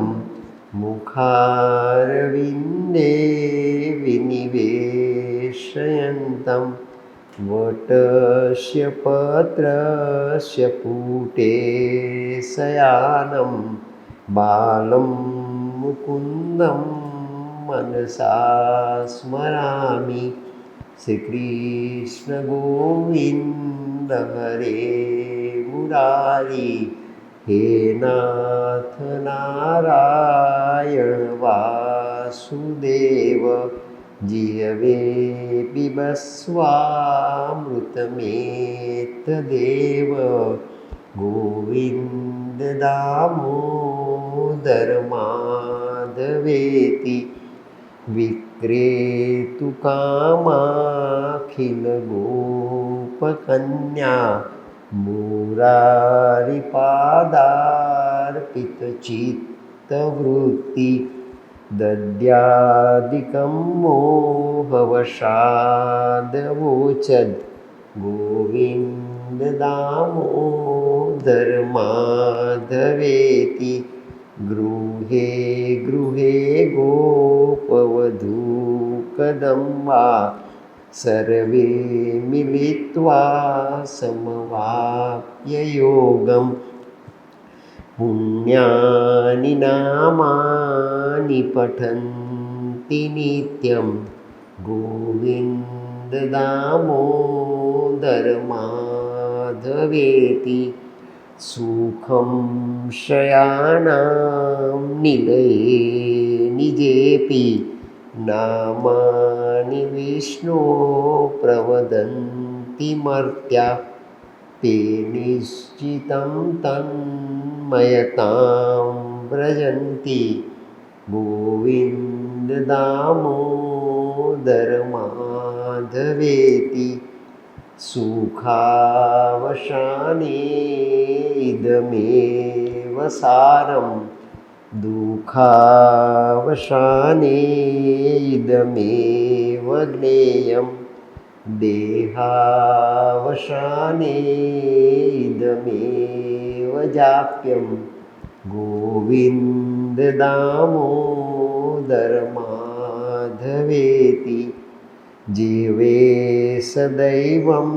मुखारविंदे विनिवेशयन्तं वटस्य पत्रस्य पुटे शयानं बालं मुकुन्दं मनसा स्मरामि। श्री कृष्ण गोविंद हरे मुरारी, हे नाथ नारायण वासुदेव, जिह्वे पिबस्वामृतमेतदेव। गोविंद दामोदर माधवेति, विक्रेतु कामाखिल गोपकन्या। मुरारिपादार्पित चित्तवृत्ति, दद्यादिकं मोहवशादवोचद्। गोविंद दामोदर माधवेति, गृहे गृहे गोपवधूनां दुःखदं वा सर्वे मिलित्वा समवाप्य योगम् पुण्यानि नामानि पठन्ति नित्यं गोविन्द दामोदर माधवेति सुखं शयानां निलये निजेऽपि नामानि विष्णो प्रवदन्ति मर्त्या ते निश्चितं तन्मयतां व्रजन्ति गोविन्द दामोदर माधवेति सुखावसाने इदमेव सारं दुःखावसाने इदमेव ज्ञेयं देहावसाने इदमेव जाप्यं गोविन्द दामोदर माधवेति जीवे सदैवं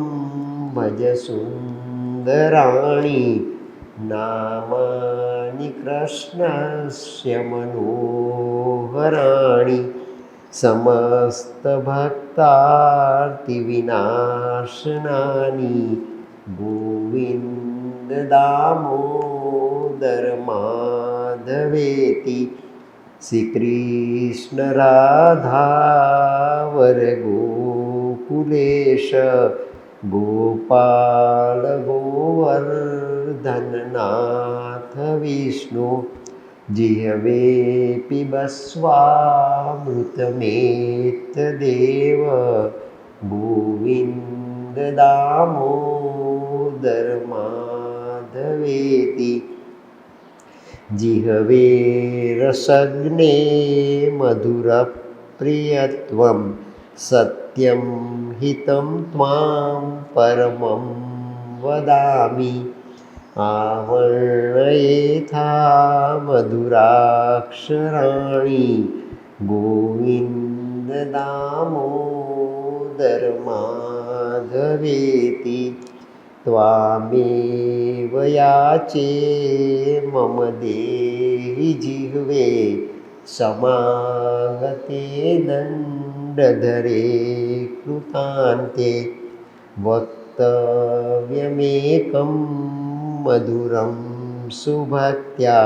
भज सुन्दराणि नामानि कृष्णस्य मनोहराणि समस्तभक्तार्तिविनाशनानि गोविन्द दामोदर माधवेति श्री कृष्ण राधा वर गोकुलेश गोपाल गोवर्धन नाथ विष्णु जिह्वे पिबस्वामृतमेतदेव गोविन्द दामोदर माधवेति जिह्वे रसग्ने मधुरप्रियत्वं सत्यं हितं त्वां परमं वदामि आवर्णयेथा मधुराक्षराणि गोविन्द दामोदर माधवेति त्वामेव याचे मम देहि जिह्वे समागते दण्डधरे कृतान्ते वक्तव्यमेकं मधुरं सुभक्त्या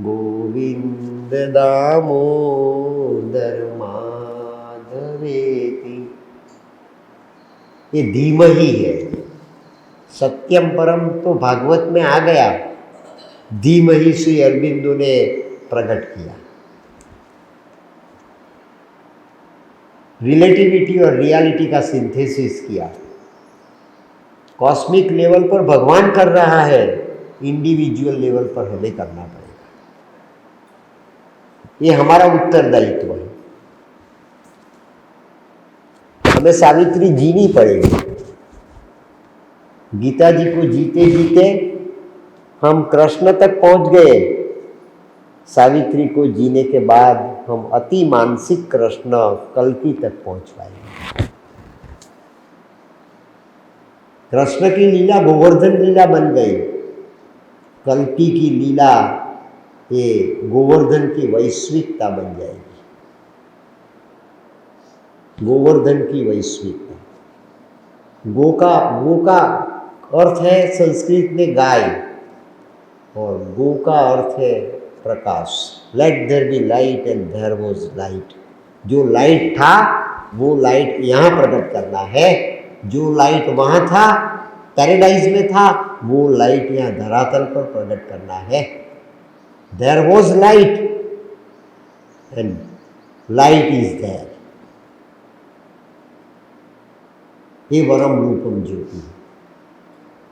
गोविन्द दामोदर माधवेति। ये धीमहि है, सत्यम परम तो भागवत में आ गया, धीमहि श्री अरबिंदो ने प्रकट किया। रिलेटिविटी और रियलिटी का सिंथेसिस किया। कॉस्मिक लेवल पर भगवान कर रहा है, इंडिविजुअल लेवल पर हमें करना पड़ेगा। ये हमारा उत्तरदायित्व है, हमें सावित्री जीनी पड़ेगी। गीता जी को जीते जीते हम कृष्ण तक पहुंच गए, सावित्री को जीने के बाद हम अति मानसिक कृष्ण कल्की तक पहुंच पाएंगे। कृष्ण की लीला गोवर्धन लीला बन गई, कल्की की लीला ये गोवर्धन की वैश्विकता बन जाएगी। गोवर्धन की वैश्विकता, गो का अर्थ है संस्कृत में गाय, और गो का अर्थ है प्रकाश। Let there be light and there was light. जो लाइट था वो लाइट यहाँ प्रकट करना है, जो लाइट वहाँ था पैराडाइज में था वो लाइट यहाँ धरातल पर प्रकट करना है। There was light and light is there. ये वरम रूपम ज्योति।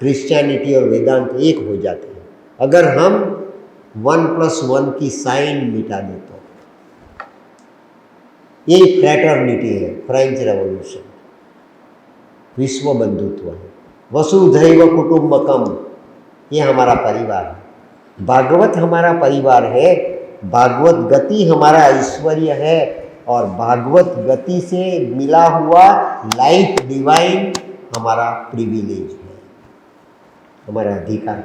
क्रिश्चियनिटी और वेदांत एक हो जाते हैं अगर हम 1+1 की साइन मिटा दे तो। ये फ्रैटर्निटी है, फ्रेंच रेवोल्यूशन, विश्व बंधुत्व है। वसुधैव कुटुंबकम, ये हमारा परिवार है। भागवत हमारा परिवार है, भागवत गति हमारा ऐश्वर्य है, और भागवत गति से मिला हुआ लाइफ डिवाइन हमारा प्रिविलेज है, हमारा अधिकार।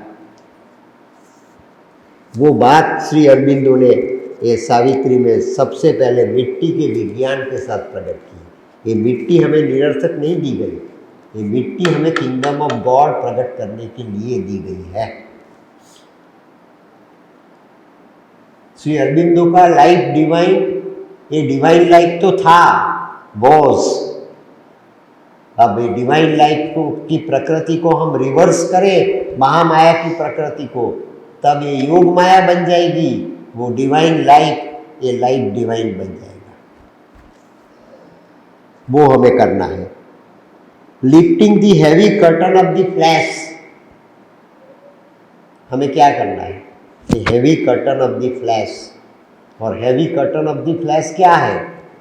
वो बात श्री अरबिंदो ने ये सावित्री में सबसे पहले मिट्टी के विज्ञान के साथ प्रकट की। ये मिट्टी हमें निरर्थक नहीं दी गई, ये मिट्टी हमें किंगडम ऑफ गॉड प्रकट करने के लिए दी गई है। श्री अरबिंदो का लाइफ डिवाइन, ये डिवाइन लाइफ तो था बॉस, अब ये डिवाइन लाइफ को की प्रकृति को हम रिवर्स करें महामाया की प्रकृति को, तब ये योग माया बन जाएगी, वो डिवाइन लाइफ ये लाइफ डिवाइन बन जाएगा। वो हमें करना है। Lifting the heavy curtain of the flesh, हमें क्या करना है? Heavy curtain of the flesh, और heavy curtain of the flesh क्या है?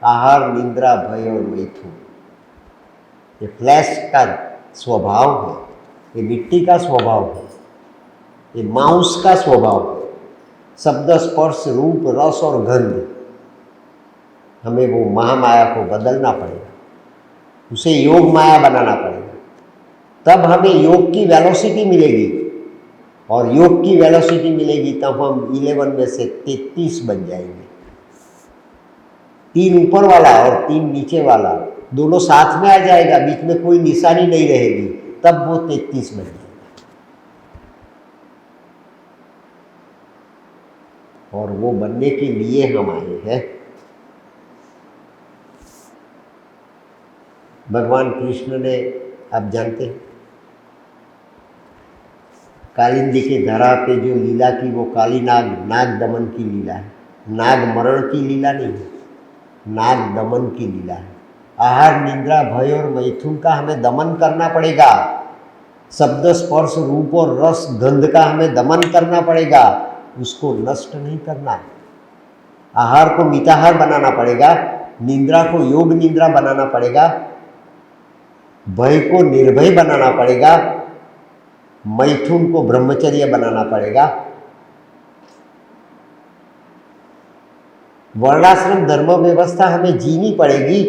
आहार, निंद्रा, भय और मैथुन। ये फ्लैश का स्वभाव है, ये मिट्टी का स्वभाव है, ये मांस का स्वभाव है। शब्द, स्पर्श, रूप, रस और गंध, हमें वो महामाया को बदलना पड़ेगा, उसे योग माया बनाना पड़ेगा, तब हमें योग की वेलोसिटी मिलेगी। और योग की वेलोसिटी मिलेगी तब हम 11 में से 33 बन जाएंगे। 3 ऊपर वाला और 3 नीचे वाला दोनों साथ में आ जाएगा, बीच में कोई निशानी नहीं रहेगी, तब वो 33 बन जाएगा। और वो बनने के लिए हम आए हैं। भगवान कृष्ण ने, आप जानते हैं, कालिंदी के धरा पे जो लीला की वो काली नाग, नाग दमन की लीला है। नाग मरण की लीला नहीं है, नाग दमन की लीला है। आहार, निद्रा, भय और मैथुन का हमें दमन करना पड़ेगा। शब्द, स्पर्श, रूप और रस, गंध का हमें दमन करना पड़ेगा, उसको नष्ट नहीं करना। आहार को मिताहार बनाना पड़ेगा, निद्रा को योग निद्रा बनाना पड़ेगा, भय को निर्भय बनाना पड़ेगा, मैथुन को ब्रह्मचर्य बनाना पड़ेगा। वर्णाश्रम धर्म व्यवस्था हमें जीनी पड़ेगी,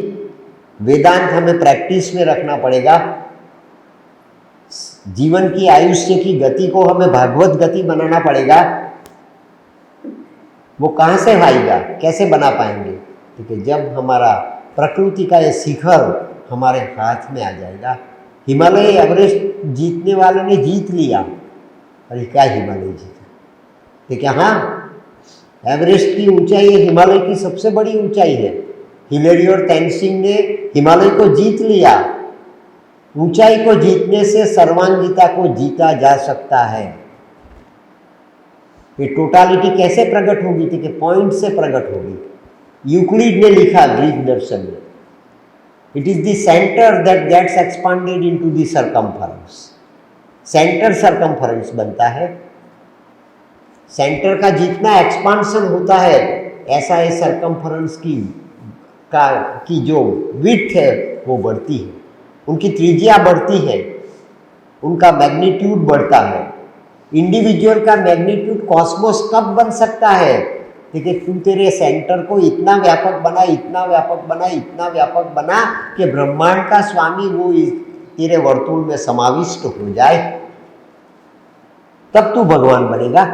वेदांत हमें प्रैक्टिस में रखना पड़ेगा। जीवन की आयुष्य की गति को हमें भागवत गति बनाना पड़ेगा। वो कहाँ से आएगा, कैसे बना पाएंगे? क्योंकि जब हमारा प्रकृति का ये शिखर हमारे हाथ में आ जाएगा। हिमालय एवरेस्ट जीतने वाले ने जीत लिया, अरे क्या हिमालय जीता? ठीक है, हाँ, एवरेस्ट की ऊंचाई हिमालय की सबसे बड़ी ऊंचाई है। हिलेरी और तेनसिंग ने हिमालय को जीत लिया। ऊंचाई को जीतने से सर्वांगीता को जीता जा सकता है। ये टोटालिटी कैसे प्रकट होगी? ठीक है, पॉइंट से प्रकट होगी। यूक्लिड ने लिखा ग्रीक दर्शन में, it is the centre that gets expanded into the circumference. Centre circumference बनता है, सेंटर का जितना एक्सपांशन होता है ऐसा है सर्कमफरेंस की जो विड्थ है वो बढ़ती है, उनकी त्रिज्या बढ़ती है, उनका मैग्नीट्यूड बढ़ता है। इंडिविजुअल का मैग्नीट्यूड कॉस्मोस कब बन सकता है? देखिए, तू तेरे सेंटर को इतना व्यापक बना, इतना व्यापक बना, इतना व्यापक बना कि ब्रह्मांड का स्वामी वो तेरे वर्तुल में समाविष्ट हो जाए, तब तू भगवान बनेगा।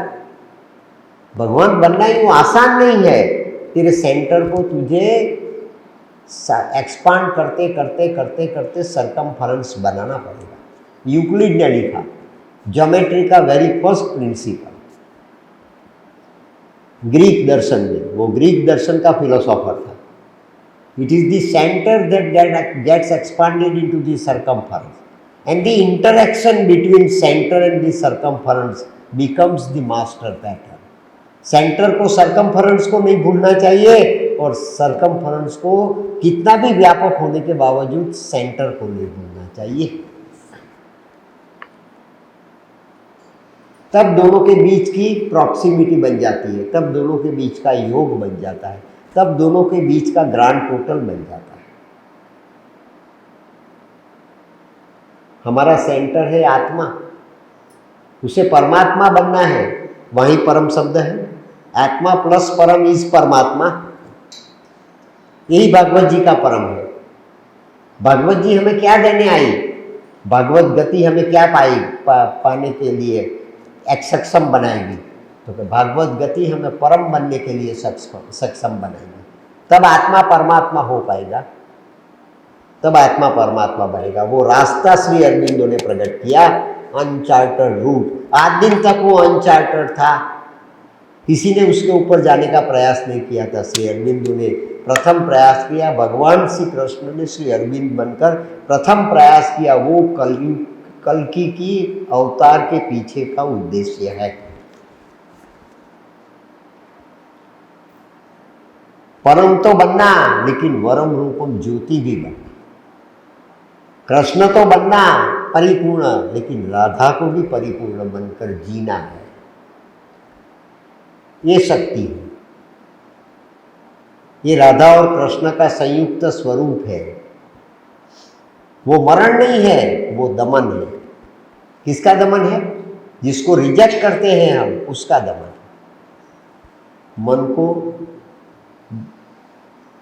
भगवान बनना ही वो आसान नहीं है। तेरे सेंटर को तुझे एक्सपांड करते करते करते करते सर्कमफरेंस बनाना पड़ेगा। यूक्लिड ने लिखा ज्योमेट्री का वेरी फर्स्ट प्रिंसिपल, ग्रीक दर्शन में, वो ग्रीक दर्शन का फिलोसोफर था। It is the centre that gets expanded into the circumference and the interaction between centre and the circumference becomes the master pattern. Centre को सर्कमफरेंस को नहीं भूलना चाहिए, और सर्कमफरेंस को कितना भी व्यापक होने के बावजूद सेंटर को नहीं भूलना चाहिए। तब दोनों के बीच की प्रॉक्सिमिटी बन जाती है, तब दोनों के बीच का योग बन जाता है, तब दोनों के बीच का ग्रांड टोटल बन जाता है। हमारा सेंटर है आत्मा, उसे परमात्मा बनना है, वही परम शब्द है। आत्मा प्लस परम इज परमात्मा। यही भागवत जी का परम है। भागवत जी हमें क्या देने आई? भागवत गति हमें क्या पाने के लिए सक्षम बनाएगी? तो भागवत गति हमें परम बनने के लिए सक्षम बनाएगी। तब आत्मा परमात्मा हो पाएगा, तब आत्मा परमात्मा बनेगा। वो रास्ता श्री अरविंदो ने प्रकट किया, अनचार्टर्ड रूट। आज दिन तक वो अनचार्टर्ड था, किसी ने उसके ऊपर जाने का प्रयास नहीं किया था। श्री अरविंदो ने प्रथम प्रयास किया, भगवान श्री कृष्ण ने श्री अरविंद बनकर प्रथम प्रयास किया। वो कल्कि की अवतार के पीछे का उद्देश्य है। परम तो बनना, लेकिन वरम रूपम ज्योति भी बनना। कृष्ण तो बनना परिपूर्ण, लेकिन राधा को भी परिपूर्ण बनकर जीना है। ये शक्ति है, ये राधा और कृष्ण का संयुक्त स्वरूप है। वो मरण नहीं है, वो दमन है। किसका दमन है? जिसको रिजेक्ट करते हैं हम, उसका दमन। मन को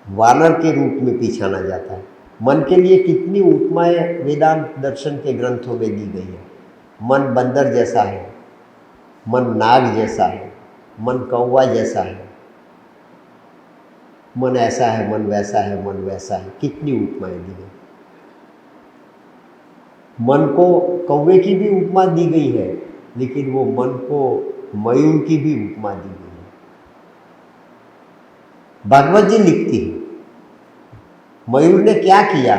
वानर के रूप में पहचाना जाता है। मन के लिए कितनी उपमाएं वेदांत दर्शन के ग्रंथों में दी गई है। मन बंदर जैसा है, मन नाग जैसा है, मन कौवा जैसा है, मन ऐसा है, मन वैसा है, मन वैसा है। कितनी उपमाएं दी गई। मन को कौवे की भी उपमा दी गई है, लेकिन वो मन को मयूर की भी उपमा दी गई है। भागवत जी लिखती है, मयूर ने क्या किया?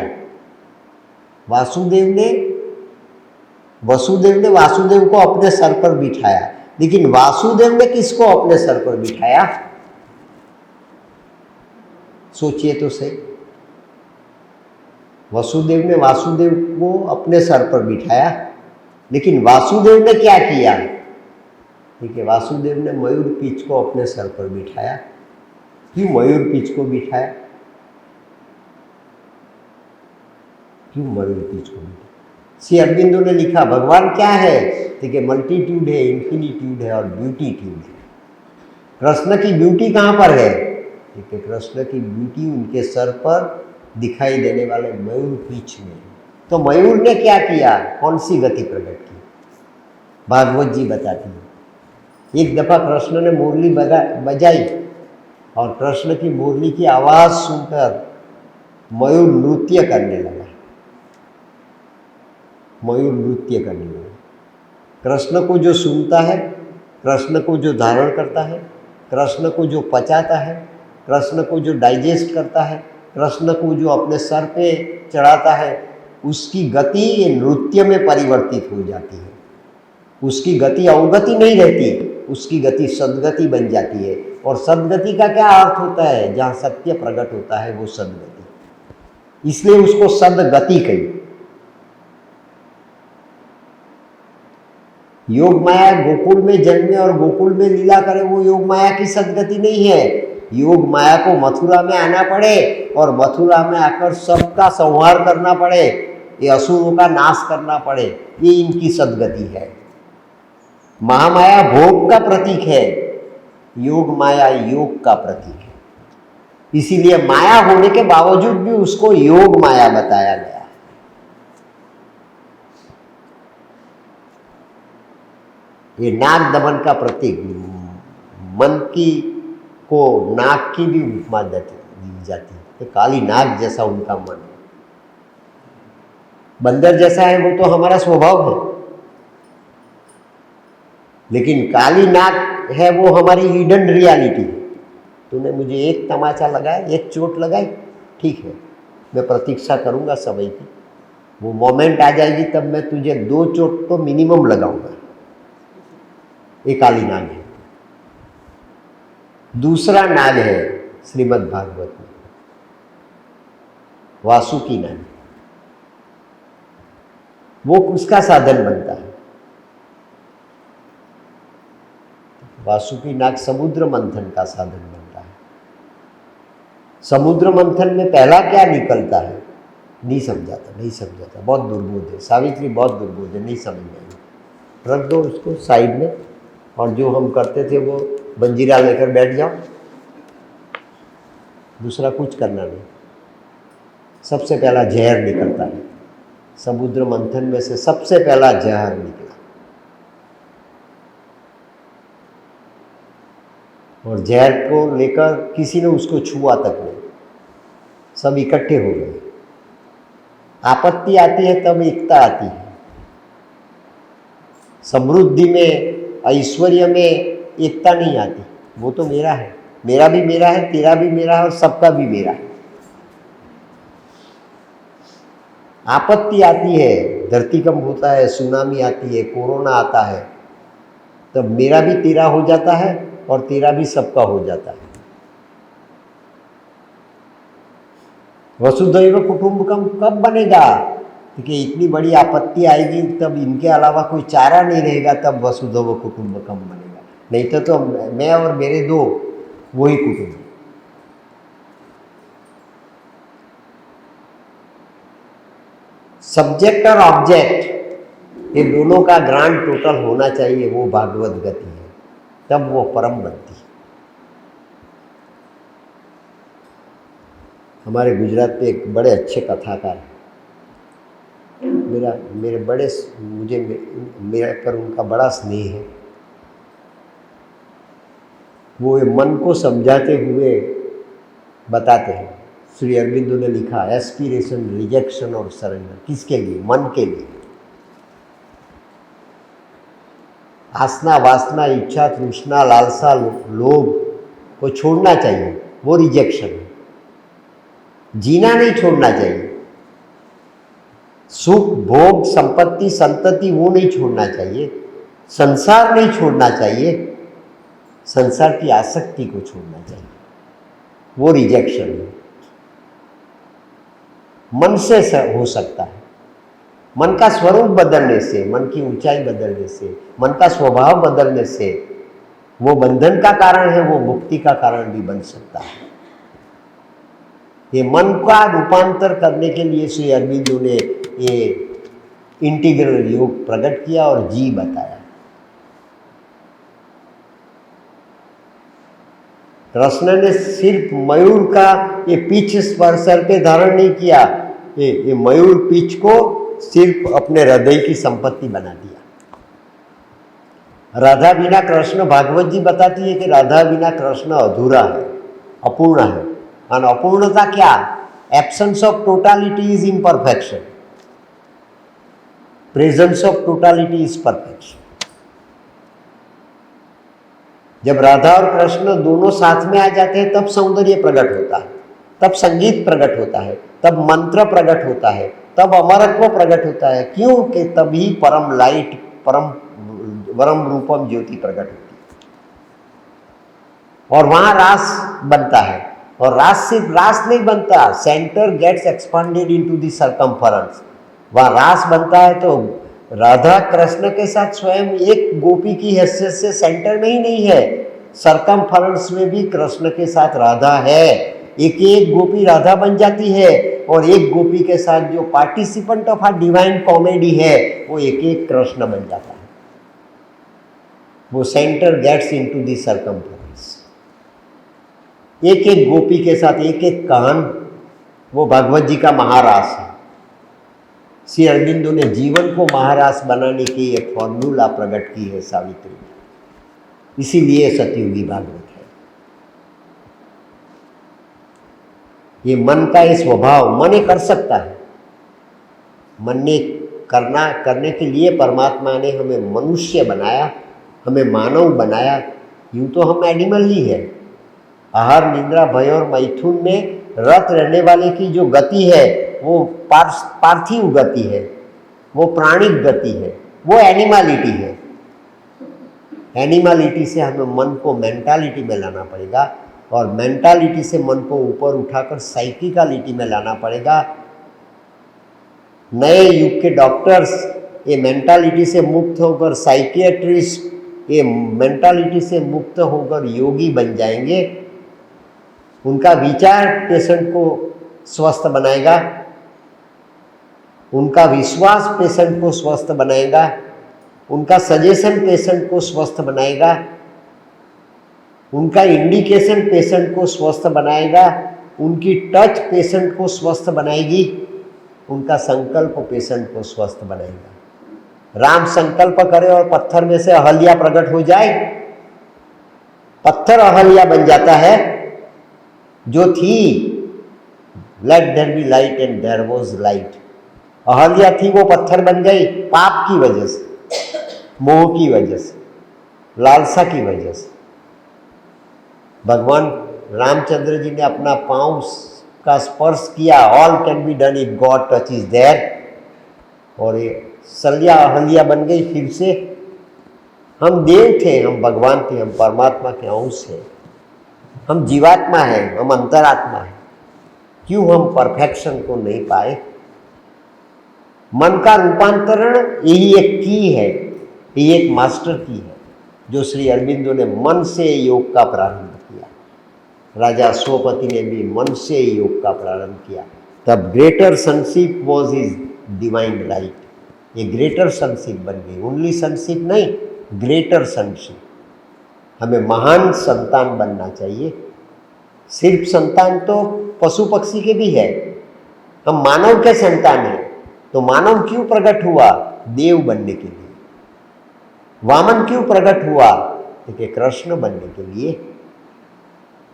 वसुदेव ने वासुदेव को अपने सर पर बिठाया, लेकिन वासुदेव ने किसको अपने सर पर बिठाया? सोचिए तो सही। वसुदेव ने वासुदेव को अपने सर पर बिठाया, लेकिन वासुदेव ने क्या किया? ठीक है, वासुदेव ने मयूर पीछ को अपने सर पर बिठाया। क्यों मयूर पीछ को बिठाया? क्यों मयूर पीछ को बिठाया? श्री अरविंदो ने लिखा, भगवान क्या है? ठीक है, मल्टीट्यूड है, इन्फिनिट्यूड है और ब्यूटीट्यूड है। कृष्ण की ब्यूटी कहाँ पर है? ठीक है, कृष्ण की ब्यूटी उनके सर पर दिखाई देने वाले मयूर पीछ में। तो मयूर ने क्या किया? कौन सी गति प्रकट की? भागवत जी बताती है। एक दफा कृष्ण ने मुरली बजाई और कृष्ण की मुरली की आवाज सुनकर मयूर नृत्य करने लगा। मयूर नृत्य करने लगा। कृष्ण को जो सुनता है, कृष्ण को जो धारण करता है, कृष्ण को जो पचाता है, कृष्ण को जो डाइजेस्ट करता है, कृष्ण को जो अपने सर पे चढ़ाता है, उसकी गति नृत्य में परिवर्तित हो जाती है। उसकी गति अवगति नहीं रहती, उसकी गति सद्गति बन जाती है। और सद्गति का क्या अर्थ होता है? जहाँ सत्य प्रकट होता है वो सद्गति, इसलिए उसको सद्गति कही। योग माया गोकुल में जन्मे और गोकुल में लीला करे, वो योग माया की सद्गति नहीं है। योग माया को मथुरा में आना पड़े और मथुरा में आकर सबका संहार करना पड़े, ये असुरों का नाश करना पड़े, ये इनकी सद्गति है। महामाया भोग का प्रतीक है, योग माया योग का प्रतीक है। इसीलिए माया होने के बावजूद भी उसको योग माया बताया गया। ये नाग दमन का प्रतीक, मन की को नाग की भी उपमा दी जाती है कि काली नाग जैसा उनका मन है। बंदर जैसा है वो तो हमारा स्वभाव है, लेकिन काली नाग है वो हमारी हिडन रियलिटी है। तूने मुझे एक तमाचा लगाया, एक चोट लगाई, ठीक है, मैं प्रतीक्षा करूंगा समय की। वो मोमेंट आ जाएगी तब मैं तुझे 2 चोट तो मिनिमम लगाऊंगा। एक काली नाग है। दूसरा नाग है श्रीमद् भागवत में, वासुकी नाग। वो उसका साधन बनता है। वासुकी नाग समुद्र मंथन का साधन बनता है। समुद्र मंथन में पहला क्या निकलता है? नहीं समझाता, बहुत दुर्बोध है। सावित्री बहुत दुर्बोध है, नहीं समझ आएगी। रख दो उसको साइड में, और जो हम करते थे वो मंजीरा लेकर बैठ जाओ। दूसरा कुछ करना नहीं। सबसे पहला जहर निकलता है, समुद्र मंथन में से सबसे पहला जहर निकला, और जहर को लेकर किसी ने उसको छुआ तक नहीं, सब इकट्ठे हो गए। आपत्ति आती है तब एकता आती है। समृद्धि में, ऐश्वर्य में एकता नहीं आती। वो तो मेरा है, मेरा भी मेरा है, तेरा भी मेरा है और सबका भी मेरा है। आपत्ति आती है, धरतीकंप होता है, सुनामी आती है, कोरोना आता है, तब मेरा भी तेरा हो जाता है और तेरा भी सबका हो जाता है। वसुधैव कुटुंबकम कब बनेगा? क्योंकि इतनी बड़ी आपत्ति आएगी तब इनके अलावा कोई चारा नहीं रहेगा, तब वसुधैव कुटुंबकम बनेगा। नहीं तो मैं और मेरे दो वही कुटुंब। सब्जेक्ट और ऑब्जेक्ट ये दोनों का ग्रांड टोटल होना चाहिए, वो भागवत गति है, तब वो परम बनती है। हमारे गुजरात में एक बड़े अच्छे कथाकार, मुझे मेरे पर उनका बड़ा स्नेह है। वो मन को समझाते हुए बताते हैं। श्री अरविंदो ने लिखा, एस्पिरेशन, रिजेक्शन और सरेंडर। किसके लिए? मन के लिए। आसना, वासना, इच्छा, तृष्णा, लालसा, लोभ को छोड़ना चाहिए, वो रिजेक्शन है। जीना नहीं छोड़ना चाहिए। सुख, भोग, संपत्ति, संतति वो नहीं छोड़ना चाहिए। संसार नहीं छोड़ना चाहिए, संसार की आसक्ति को छोड़ना चाहिए, वो रिजेक्शन है। मन से हो सकता है। मन का स्वरूप बदलने से, मन की ऊंचाई बदलने से, मन का स्वभाव बदलने से वो बंधन का कारण है, वो मुक्ति का कारण भी बन सकता है। ये मन का रूपांतर करने के लिए श्री अरविंदो ने ये इंटीग्रल योग प्रकट किया और जी बताया। कृष्ण ने सिर्फ मयूर का ये पीछ सर पे धारण नहीं किया, ये मयूर पीछ को सिर्फ अपने हृदय की संपत्ति बना दिया। राधा बिना कृष्ण, भागवत जी बताती है कि राधा बिना कृष्ण अधूरा है, अपूर्ण है। और अपूर्णता क्या? Absence of totality is imperfection, presence of totality is perfection. जब राधा और कृष्ण दोनों साथ में आ जाते हैं तब सौंदर्य प्रकट होता है, तब संगीत प्रकट होता है, तब मंत्र प्रकट होता है, तब अमरत्व प्रकट होता है। क्यों? कि तभी परम लाइट, परम रूपम ज्योति प्रकट होती है और वहां रास बनता है। और रास सिर्फ रास नहीं बनता, centre gets expanded into the circumference. वहां रास बनता है तो राधा कृष्ण के साथ स्वयं एक गोपी की हैसियत से सेंटर में ही नहीं है, सर्कमफरेंस में भी कृष्ण के साथ राधा है। एक एक गोपी राधा बन जाती है और एक गोपी के साथ जो participant of are divine comedy है वो एक एक कृष्ण बन जाता है। वो centre gets into the circumference. एक एक गोपी के साथ एक एक कान, वो भगवत जी का महारास है। श्री अरविंदो ने जीवन को महारास बनाने की एक फॉर्मूला प्रकट की है सावित्री, इसीलिए सतयुगी भागवत है। ये मन का ये स्वभाव, मन ये कर सकता है। मन ने करने के लिए परमात्मा ने हमें मनुष्य बनाया, हमें मानव बनाया। यूं तो हम एनिमल ही है। आहार, निद्रा, भय और मैथुन में रत रहने वाले की जो गति है वो पार्थिव गति है, वो प्राणिक गति है, वो एनिमलिटी है। एनिमलिटी से हमें मन को मेंटालिटी में लाना पड़ेगा और मेंटालिटी से मन को ऊपर उठाकर साइकिकलिटी में लाना पड़ेगा। नए युग के डॉक्टर्स ये मेंटालिटी से मुक्त होकर, साइकियाट्रिस्ट ये मेंटालिटी से मुक्त होकर योगी बन जाएंगे। उनका विचार पेशेंट को स्वस्थ बनाएगा, उनका विश्वास पेशेंट को स्वस्थ बनाएगा, उनका सजेशन पेशेंट को स्वस्थ बनाएगा, उनका इंडिकेशन पेशेंट को स्वस्थ बनाएगा उनकी टच पेशेंट को स्वस्थ बनाएगी, उनका संकल्प पेशेंट को स्वस्थ बनाएगा। राम संकल्प करे और पत्थर में से अहल्या प्रकट हो जाए, पत्थर अहल्या बन जाता है। जो थी let there be light and there was light, Ahalya थी वो पत्थर बन गई पाप की वजह से, मोह की वजह से, लालसा की वजह से। भगवान रामचंद्र जी ने अपना पांव का स्पर्श किया, all can be done if God touch is there, और ये सल्या अहल्या बन गई फिर से। हम देव थे, हम भगवान थे, हम परमात्मा के अंश हैं, हम जीवात्मा हैं, हम अंतरात्मा हैं। क्यों हम परफेक्शन को नहीं पाए? मन का रूपांतरण यही एक की है, ये एक मास्टर की है जो श्री अरविंदो ने मन से योग का प्रारंभ किया। राजा अश्वपति ने भी मन से योग का प्रारंभ किया। तब greater sonship was his divine right, ये ग्रेटर सनशिप बन गई। ओनली सनशिप नहीं, ग्रेटर सनशिप। हमें महान संतान बनना चाहिए। सिर्फ संतान तो पशु पक्षी के भी है, हम मानव के संतान हैं। तो मानव क्यों प्रकट हुआ? देव बनने के लिए। वामन क्यों प्रकट हुआ? देखिए, कृष्ण बनने के लिए।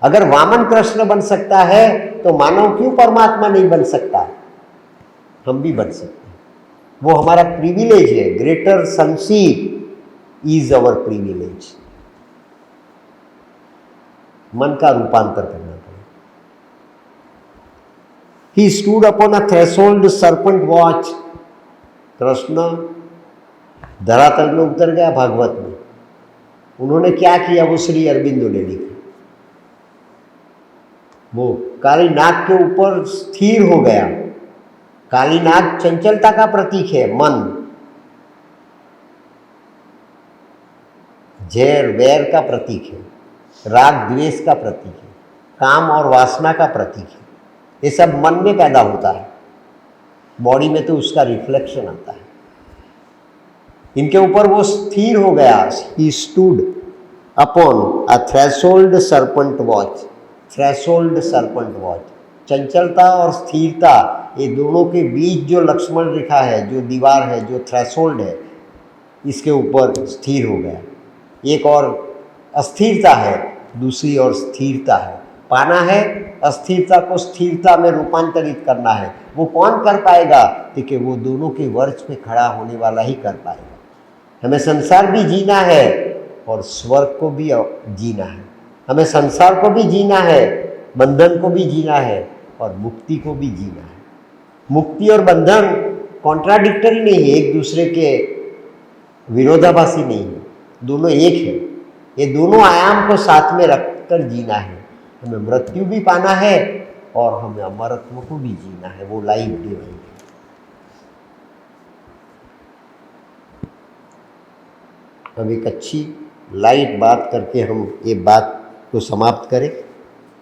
अगर वामन कृष्ण बन सकता है तो मानव क्यों परमात्मा नहीं बन सकता? हम भी बन सकते हैं, वो हमारा प्रिविलेज है। Greater sonship is our privilege. मन का रूपांतर करना पड़ेगा। He stood upon a threshold, serpent watch. Krishna धरातल में उतर गया भागवत में। उन्होंने क्या किया? वो श्री अरविंदो ने लिखा। वो काली नाग के ऊपर स्थिर हो गया। काली नाग चंचलता का प्रतीक है, मन। झेर वैर का प्रतीक है, राग द्वेष का प्रतीक है, काम और वासना का प्रतीक है। ये सब मन में पैदा होता है, बॉडी में तो उसका रिफ्लेक्शन आता है। इनके ऊपर वो स्थिर हो गया। He stood upon a threshold serpent watch. Threshold serpent watch, चंचलता और स्थिरता, ये दोनों के बीच जो लक्ष्मण रेखा है, जो दीवार है, जो थ्रेशोल्ड है, इसके ऊपर स्थिर हो गया। एक और अस्थिरता है, दूसरी और स्थिरता है। पाना है, अस्थिरता को स्थिरता में रूपांतरित करना है। वो कौन कर पाएगा? देखिए, वो दोनों के वर्च पे खड़ा होने वाला ही कर पाएगा। हमें संसार भी जीना है और स्वर्ग को भी जीना है। हमें संसार को भी जीना है, बंधन को भी जीना है और मुक्ति को भी जीना है। मुक्ति और बंधन कॉन्ट्राडिक्टरी नहीं है, एक दूसरे के विरोधाभासी नहीं है, दोनों एक है। ये दोनों आयाम को साथ में रखकर जीना है। हमें मृत्यु भी पाना है और हमें अमरत्व को भी जीना है, वो लाइफ डिवाइन है। अब एक अच्छी लाइट बात करके हम ये बात को समाप्त करें।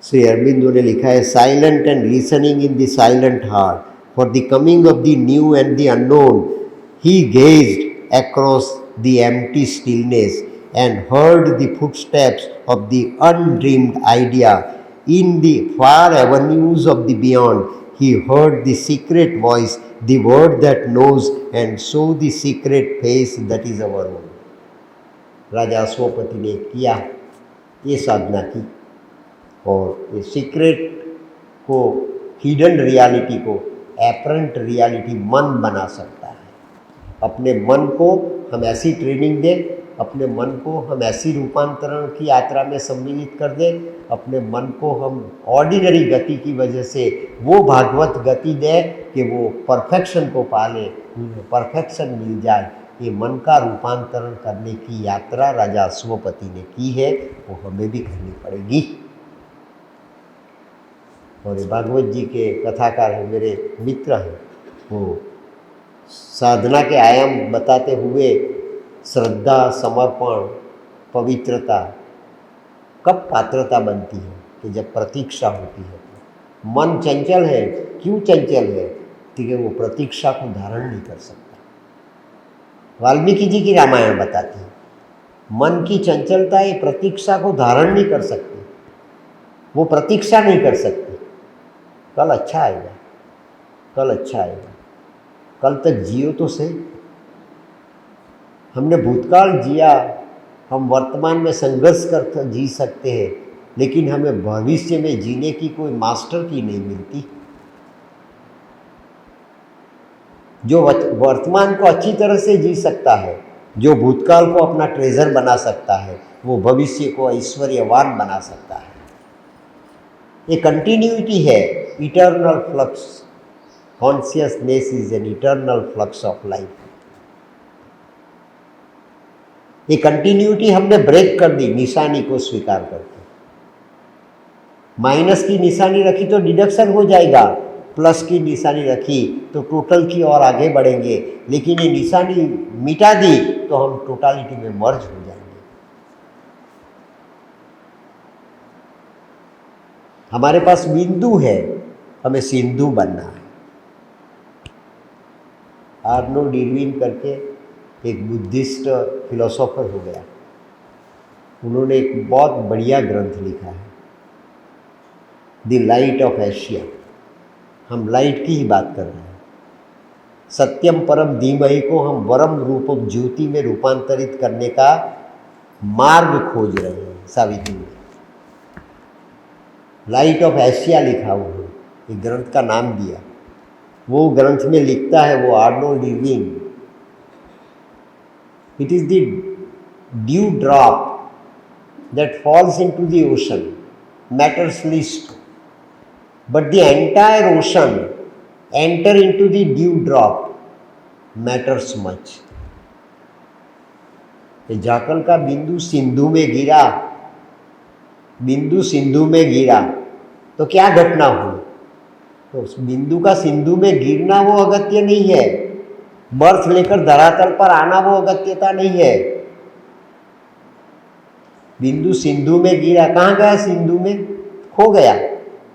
श्री अरविंदो ने लिखा है, silent and listening in the silent heart for the coming of the new and the unknown, he gazed across the empty stillness and heard the footsteps of the undreamed idea in the far avenues of the beyond. He heard the secret voice, the word that knows, and saw the secret face that is our own. राजा अश्वपति ने किया, ये साधना की और ये सीक्रेट को, हिडन रियलिटी को एपरेंट रियलिटी मन बना सकता है। अपने मन को हम ऐसी ट्रेनिंग दें, अपने मन को हम ऐसी रूपांतरण की यात्रा में सम्मिलित कर दें, अपने मन को हम ऑर्डिनरी गति की वजह से वो भागवत गति दें कि वो परफेक्शन को पाले, परफेक्शन मिल जाए। ये मन का रूपांतरण करने की यात्रा राजा अश्वपति ने की है, वो हमें भी करनी पड़ेगी। और ये भागवत जी के कथाकार हैं, मेरे मित्र हैं, वो साधना के आयाम बताते हुए श्रद्धा, समर्पण, पवित्रता कब पात्रता बनती है कि जब प्रतीक्षा होती है। मन चंचल है, क्यों चंचल है? क्योंकि वो प्रतीक्षा को धारण नहीं कर सकता। वाल्मीकि जी की रामायण बताती है, मन की चंचलता ये प्रतीक्षा को धारण नहीं कर सकती, वो प्रतीक्षा नहीं कर सकती। कल अच्छा आएगा, कल अच्छा आएगा, कल तक जियो तो सही। हमने भूतकाल जिया, हम वर्तमान में संघर्ष कर जी सकते हैं, लेकिन हमें भविष्य में जीने की कोई मास्टर की नहीं मिलती। जो वर्तमान को अच्छी तरह से जी सकता है, जो भूतकाल को अपना ट्रेजर बना सकता है, वो भविष्य को ऐश्वर्यवान बना सकता है। ये कंटिन्यूटी है, eternal flux. Consciousness is an eternal flux of life. ये कंटिन्यूटी हमने ब्रेक कर दी निशानी को स्वीकार करके। माइनस की निशानी रखी तो डिडक्शन हो जाएगा, प्लस की निशानी रखी तो टोटल की ओर आगे बढ़ेंगे, लेकिन ये निशानी मिटा दी तो हम टोटालिटी में मर्ज हो जाएंगे। हमारे पास बिंदु है, हमें सिंधु बनना है। आर्नोल्ड इरविन करके एक बुद्धिस्ट फिलोसोफर हो गया, उन्होंने एक बहुत बढ़िया ग्रंथ लिखा है, द लाइट ऑफ एशिया। हम लाइट की ही बात कर रहे हैं। सत्यम परम धीमहि को हम वरम रूप ज्योति में रूपांतरित करने का मार्ग खोज रहे हैं। सावित्री में लाइट ऑफ एशिया लिखा हुआ, एक ग्रंथ का नाम दिया। वो ग्रंथ में लिखता है वो Arnold Irwin, it is the dew drop that falls into the ocean matters least, but the entire ocean enter into the dew drop matters much. Jackal का बिंदु सिंधु में गिरा, बिंदु सिंधु में गिरा तो क्या घटना हुई? तो उस बिंदु का सिंधु में गिरना वो अगत्य नहीं है, बर्थ लेकर धरातल पर आना वो अगत्यता नहीं है। बिंदु सिंधु में गिरा, कहाँ गया? सिंधु में खो गया।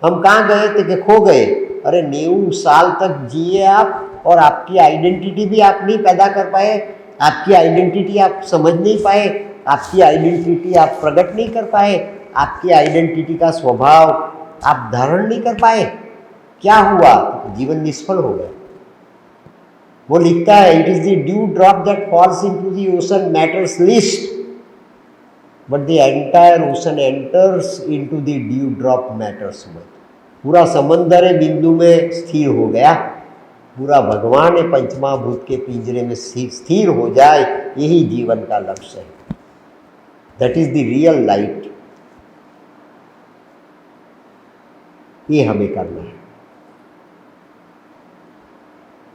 हम कहाँ गए थे कि खो गए? अरे 90 साल तक जिए आप, और आपकी आइडेंटिटी भी आप नहीं पैदा कर पाए, आपकी आइडेंटिटी आप समझ नहीं पाए, आपकी आइडेंटिटी आप प्रकट नहीं कर पाए, आपकी आइडेंटिटी का स्वभाव आप धारण नहीं कर पाए। क्या हुआ? जीवन निष्फल हो गया। वो लिखता है, it is the dew drop that falls into the ocean matters least, but the entire ocean enters into the dew drop matters much. पूरा समंदर बिंदु में स्थिर हो गया, पूरा भगवान पंचमहाभूत के पिंजरे में स्थिर हो जाए, यही जीवन का लक्ष्य है। That is the real light. ये हमें करना है।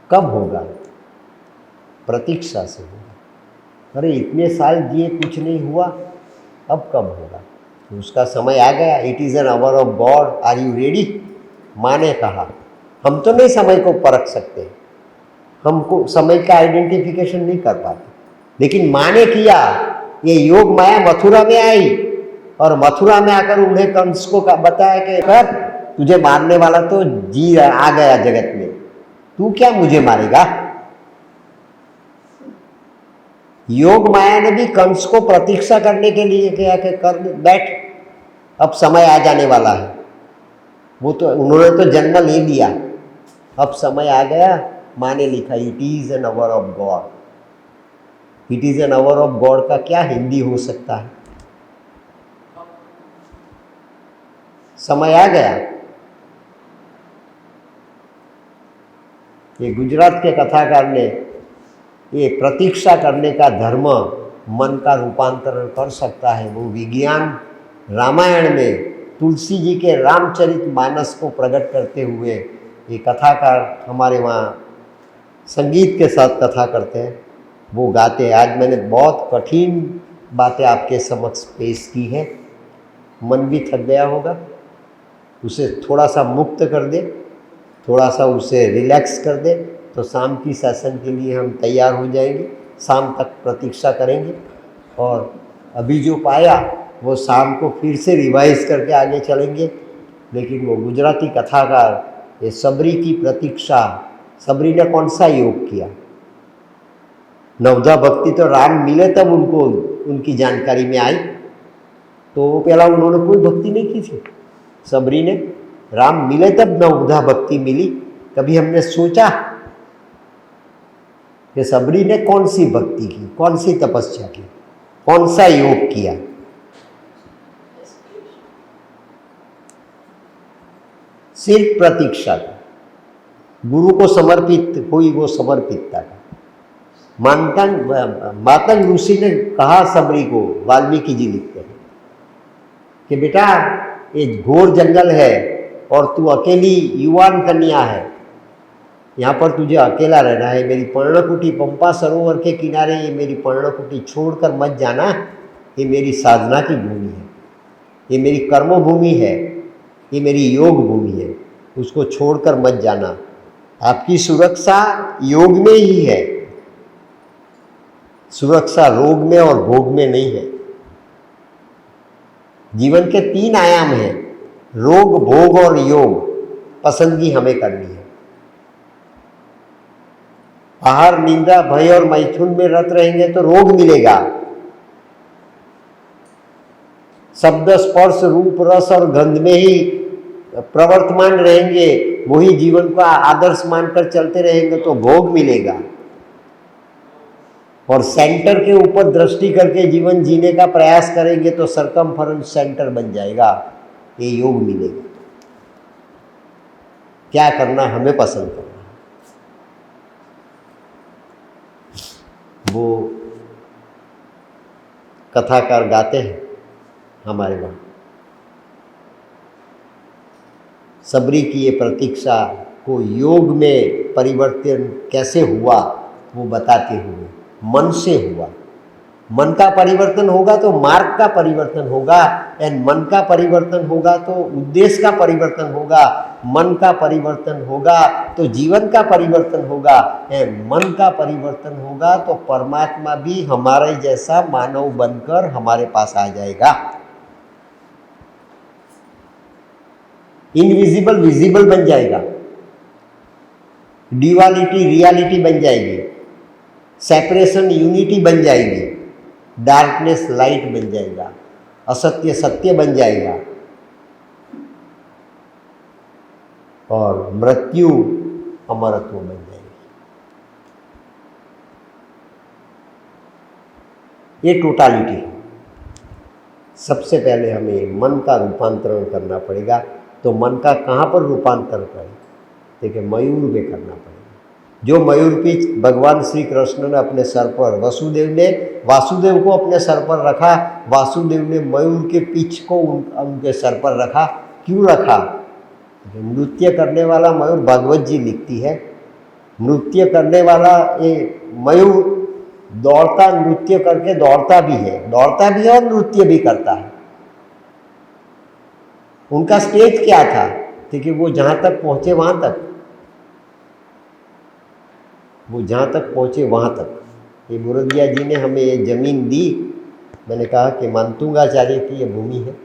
कब होगा? प्रतीक्षा से होगा। अरे इतने साल जिए कुछ नहीं हुआ, अब कब होगा? तो उसका समय आ गया। It is an hour of God, are you ready? माँ ने कहा। हम तो नहीं समय को परख सकते, हमको समय का आइडेंटिफिकेशन नहीं कर पाते, लेकिन माँ ने किया। ये योग माया मथुरा में आई, और मथुरा में आकर उन्हें कंस को बताया कि कर, तुझे मारने वाला तो जी आ गया जगत में, तू क्या मुझे मारेगा? योग माया ने भी कंस को प्रतीक्षा करने के लिए क्या कि कर बैठ, अब समय आ जाने वाला है। वो तो उन्होंने तो जन्म ले लिया, अब समय आ गया। माँ ने लिखा, it is an hour of God. It is an hour of God का क्या हिंदी हो सकता है? समय आ गया। ये गुजरात के कथाकार ने ये प्रतीक्षा करने का धर्म मन का रूपांतरण कर सकता है। वो विज्ञान रामायण में तुलसी जी के रामचरितमानस को प्रकट करते हुए ये कथाकार हमारे वहाँ संगीत के साथ कथा करते हैं, वो गाते हैं। आज मैंने बहुत कठिन बातें आपके समक्ष पेश की है, मन भी थक गया होगा, उसे थोड़ा सा मुक्त कर दे, थोड़ा सा उसे रिलैक्स कर दे, तो शाम की सेशन के लिए हम तैयार हो जाएंगे। शाम तक प्रतीक्षा करेंगे, और अभी जो पाया वो शाम को फिर से रिवाइज करके आगे चलेंगे। लेकिन वो गुजराती कथाकार ये सबरी की प्रतीक्षा, सबरी ने कौन सा योग किया? नवधा भक्ति तो राम मिले तब उनको उनकी जानकारी में आई, तो पहला उन्होंने कोई भक्ति नहीं की थी सबरी ने। राम मिले तब नवधा भक्ति मिली। कभी हमने सोचा कि सबरी ने कौन सी भक्ति की, कौन सी तपस्या की, कौन सा योग किया? सिर्फ प्रतीक्षा का, गुरु को समर्पित हुई वो समर्पितता का। मातंग ऋषि ने कहा सबरी को, वाल्मीकि जी लिखते हैं कि बेटा ये घोर जंगल है और तू अकेली युवान कन्या है, यहाँ पर तुझे अकेला रहना है। मेरी पर्णकुटी पंपा सरोवर के किनारे, ये मेरी पर्णकुटी छोड़कर मत जाना। ये मेरी साधना की भूमि है, ये मेरी कर्म भूमि है, ये मेरी योग भूमि है, उसको छोड़कर मत जाना। आपकी सुरक्षा योग में ही है, सुरक्षा रोग में और भोग में नहीं है। जीवन के 3 आयाम हैं, रोग, भोग और योग। पसंदगी हमें करनी है। आहार, निंदा, भय और मैथुन में रत रहेंगे तो रोग मिलेगा। शब्द, स्पर्श, रूप, रस और गंध में ही प्रवर्तमान रहेंगे, वही जीवन का आदर्श मानकर चलते रहेंगे तो भोग मिलेगा। और सेंटर के ऊपर दृष्टि करके जीवन जीने का प्रयास करेंगे तो सरकमफरेंस सेंटर बन जाएगा, ये योग मिलेगा। क्या करना हमें पसंद करना। वो कथाकार गाते हैं हमारे वहाँ, सबरी की ये प्रतीक्षा को योग में परिवर्तन कैसे हुआ वो बताते हुए, मन से हुआ। मन का परिवर्तन होगा तो मार्ग का परिवर्तन होगा, एंड मन का परिवर्तन होगा तो उद्देश्य का परिवर्तन होगा, मन का परिवर्तन होगा तो जीवन का परिवर्तन होगा, एंड मन का परिवर्तन होगा तो परमात्मा भी हमारे जैसा मानव बनकर हमारे पास आ जाएगा। इनविजिबल विजिबल बन जाएगा, ड्यूअलिटी रियलिटी बन जाएगी, सेपरेशन यूनिटी बन जाएगी, डार्कनेस लाइट बन जाएगा, असत्य सत्य बन जाएगा, और मृत्यु अमरत्व बन जाएगी। ये टोटालिटी है। सबसे पहले हमें मन का रूपांतरण करना पड़ेगा। तो मन का कहाँ पर रूपांतरण करें? देखिए, मयूर में करना पड़ेगा। जो मयूर पीछ भगवान श्री कृष्ण ने अपने सर पर, वासुदेव को अपने सर पर रखा, वासुदेव ने मयूर के पीछ को उनके सर पर रखा। क्यों रखा? नृत्य करने वाला मयूर, भागवत जी लिखती है, नृत्य करने वाला ये मयूर दौड़ता, नृत्य करके दौड़ता भी है और नृत्य भी करता है। उनका स्टेज क्या था? देखिए, वो जहाँ तक पहुँचे वहाँ तक, वो जहाँ तक पहुँचे वहाँ तक। ये बुरदिया जी ने हमें ये ज़मीन दी। मैंने कहा कि मानतुंगाचार्य की ये भूमि है।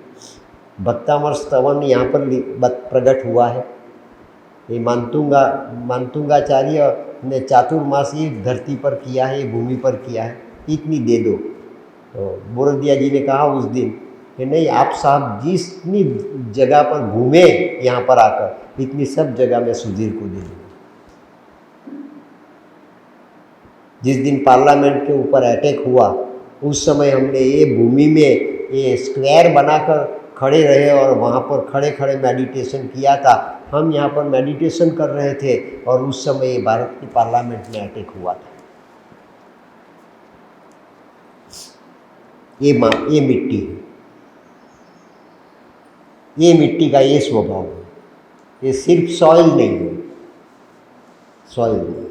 भक्तामर स्तवन यहाँ पर प्रकट हुआ है। ये मानतुंगाचार्य ने चातुर्मासी धरती पर किया है, ये भूमि पर किया है, इतनी दे दो। तो बुरदिया जी ने कहा उस दिन कि नहीं, आप साहब जितनी जगह पर घूमे यहाँ पर आकर, इतनी सब जगह मैं सुधीर को दे दूँगा। जिस दिन पार्लियामेंट के ऊपर अटैक हुआ, उस समय हमने ये भूमि में ये स्क्वायर बनाकर खड़े रहे और वहाँ पर खड़े खड़े मेडिटेशन किया था। हम यहाँ पर मेडिटेशन कर रहे थे और उस समय ये भारत की पार्लियामेंट में अटैक हुआ था। ये मिट्टी है, ये मिट्टी का ये स्वभाव है। ये सिर्फ सॉइल नहीं है, सॉइल नहीं।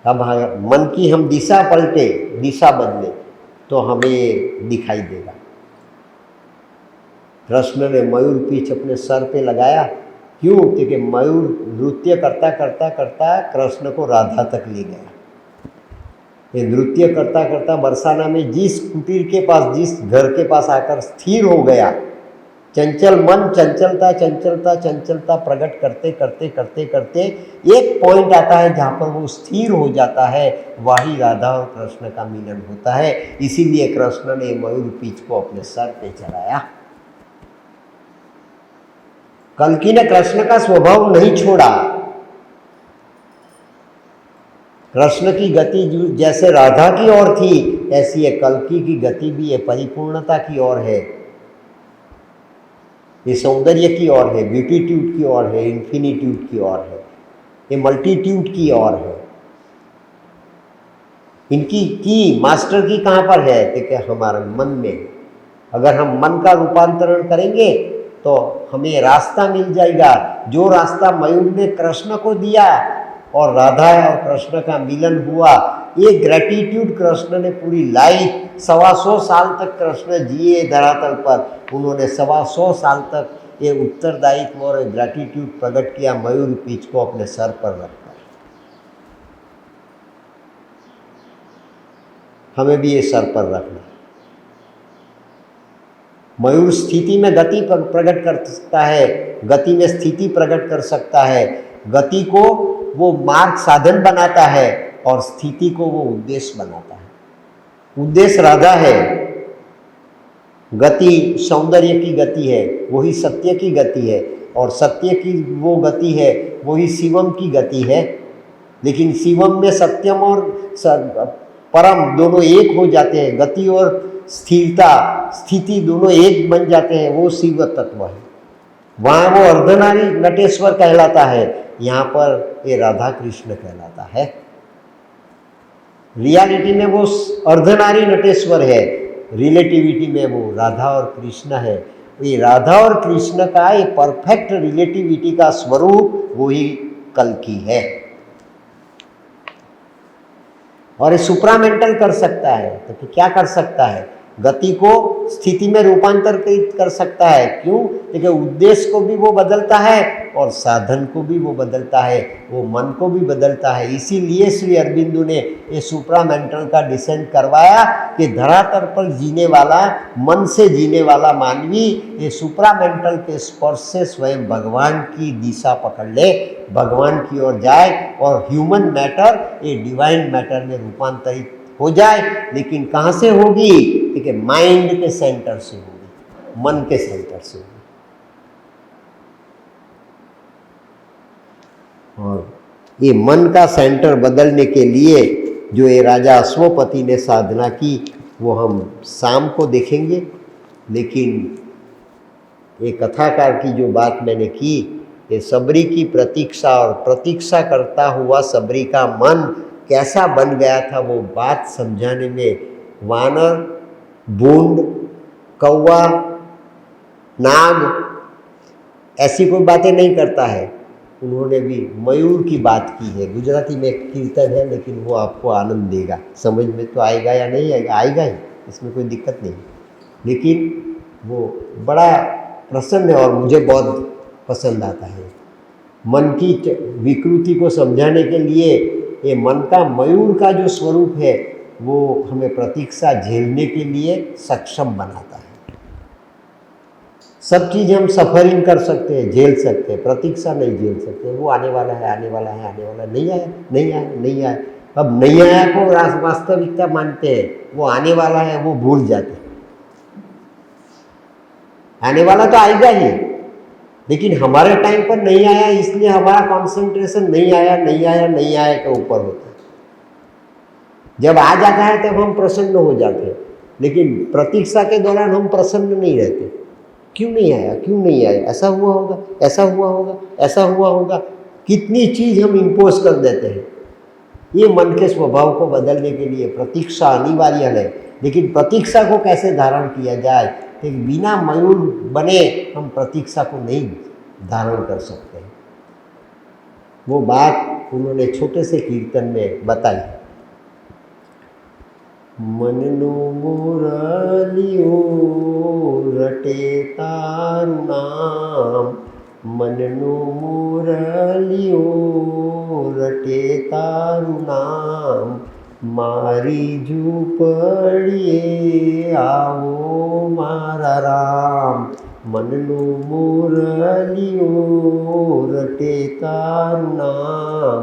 अब मन की हम दिशा पलटे, दिशा बदले तो हमें दिखाई देगा। कृष्ण ने मयूर पीछ अपने सर पे लगाया। क्यों? क्योंकि मयूर नृत्य करता करता करता कृष्ण को राधा तक ले गया। ये नृत्य करता करता बरसाना में जिस कुटीर के पास, जिस घर के पास आकर स्थिर हो गया, चंचल मन चंचलता चंचलता चंचलता प्रकट करते करते करते करते एक पॉइंट आता है जहाँ पर वो स्थिर हो जाता है। वही राधा और कृष्ण का मिलन होता है। इसीलिए कृष्ण ने मयूर पीछ को अपने सर पे चढ़ाया। कल्कि ने कृष्ण का स्वभाव नहीं छोड़ा। कृष्ण की गति जैसे राधा की ओर थी, ऐसी है कल्कि की गति भी है, परिपूर्णता की ओर है, ये सौंदर्य की ओर है, ब्यूटीट्यूड की ओर है, इन्फिनिट्यूड की ओर है, ये मल्टीट्यूड की ओर है। इनकी की मास्टर की कहाँ पर है? देखिए हमारे मन में। अगर हम मन का रूपांतरण करेंगे तो हमें रास्ता मिल जाएगा। जो रास्ता मयूर ने कृष्ण को दिया और राधा और कृष्ण का मिलन हुआ, ये ग्रेटिट्यूड कृष्ण ने पूरी लाइफ 125 साल तक कृष्ण जिए धरातल पर। उन्होंने 125 साल तक ये उत्तरदायित्व और ग्रेटिट्यूड प्रकट किया मयूर पीठ को अपने सर पर रखकर। हमें भी ये सर पर रखना। मयूर स्थिति में गति प्रकट कर सकता है, गति में स्थिति प्रकट कर सकता है। गति को वो मार्ग साधन बनाता है और स्थिति को वो उद्देश्य बनाता है। उद्देश्य राधा है, गति सौंदर्य की गति है, वही सत्य की गति है, और सत्य की वो गति है वही शिवम की गति है। लेकिन शिवम में सत्यम और परम दोनों एक हो जाते हैं, गति और स्थिरता स्थिति दोनों एक बन जाते हैं, वो शिव तत्व है। वहाँ वो अर्धनारी नटेश्वर कहलाता है, यहाँ पर ये राधा कृष्ण कहलाता है। रियलिटी में वो अर्धनारी नटेश्वर है, रिलेटिविटी में वो राधा और कृष्ण है। ये राधा और कृष्ण का ये परफेक्ट रिलेटिविटी का स्वरूप वही कल्कि है। और ये सुप्रामेंटल कर सकता है, तो क्या कर सकता है? गति को स्थिति में रूपांतरित कर सकता है। क्यों? क्योंकि उद्देश्य को भी वो बदलता है और साधन को भी वो बदलता है, वो मन को भी बदलता है। इसीलिए श्री अरबिंदो ने ये सुप्रामेंटल का डिसेंट करवाया कि धरातल पर जीने वाला, मन से जीने वाला मानवी ये सुप्रामेंटल के स्पर्श से स्वयं भगवान की दिशा पकड़ ले, भगवान की ओर जाए और ह्यूमन मैटर ये डिवाइन मैटर में रूपांतरित हो जाए। लेकिन कहाँ से होगी? ठीक है, माइंड के सेंटर से होगी, मन के सेंटर से होगी। और ये मन का सेंटर बदलने के लिए जो ये राजा अश्वपति ने साधना की वो हम शाम को देखेंगे। लेकिन ये कथाकार की जो बात मैंने की, ये सबरी की प्रतीक्षा और प्रतीक्षा करता हुआ सबरी का मन कैसा बन गया था, वो बात समझाने में वानर, बूंद, कौवा, नाग ऐसी कोई बातें नहीं करता है। उन्होंने भी मयूर की बात की है। गुजराती में एक कीर्तन है, लेकिन वो आपको आनंद देगा, समझ में तो आएगा या नहीं आएगा? आएगा ही, इसमें कोई दिक्कत नहीं। लेकिन वो बड़ा प्रसन्न है और मुझे बहुत पसंद आता है। मन की विकृति को समझाने के लिए ये मन का मयूर का जो स्वरूप है वो हमें प्रतीक्षा झेलने के लिए सक्षम बनाता है। सब चीज़ हम सफरिंग कर सकते हैं, झेल सकते हैं, प्रतीक्षा नहीं झेल सकते। वो आने वाला है, आने वाला है, आने वाला है, नहीं आया, नहीं आया, नहीं आया। अब नहीं आया को वास्तविकता मानते हैं, वो आने वाला है वो भूल जाते हैं। आने वाला तो आएगा ही, लेकिन हमारे टाइम पर नहीं आया, इसलिए हमारा कंसंट्रेशन नहीं आया, नहीं आया, नहीं आया के ऊपर होता है। जब आ जाता है तब हम प्रसन्न हो जाते हैं, लेकिन प्रतीक्षा के दौरान हम प्रसन्न नहीं रहते। क्यों नहीं आया, क्यों नहीं आया, ऐसा हुआ होगा, ऐसा हुआ होगा, ऐसा हुआ होगा, कितनी चीज़ हम इम्पोज कर देते हैं। ये मन के स्वभाव को बदलने के लिए प्रतीक्षा अनिवार्य है। लेकिन प्रतीक्षा को कैसे धारण किया जाए? कि बिना मयूर बने हम प्रतीक्षा को नहीं धारण कर सकते। वो बात उन्होंने छोटे से कीर्तन में बताई। मननो मुरलियो रटे तारु नाम, मननो मुरलियो रटे तारु नाम, मारी झूपड़िए आवो मारा राम। मननो मुरलियो रटे तारु नाम,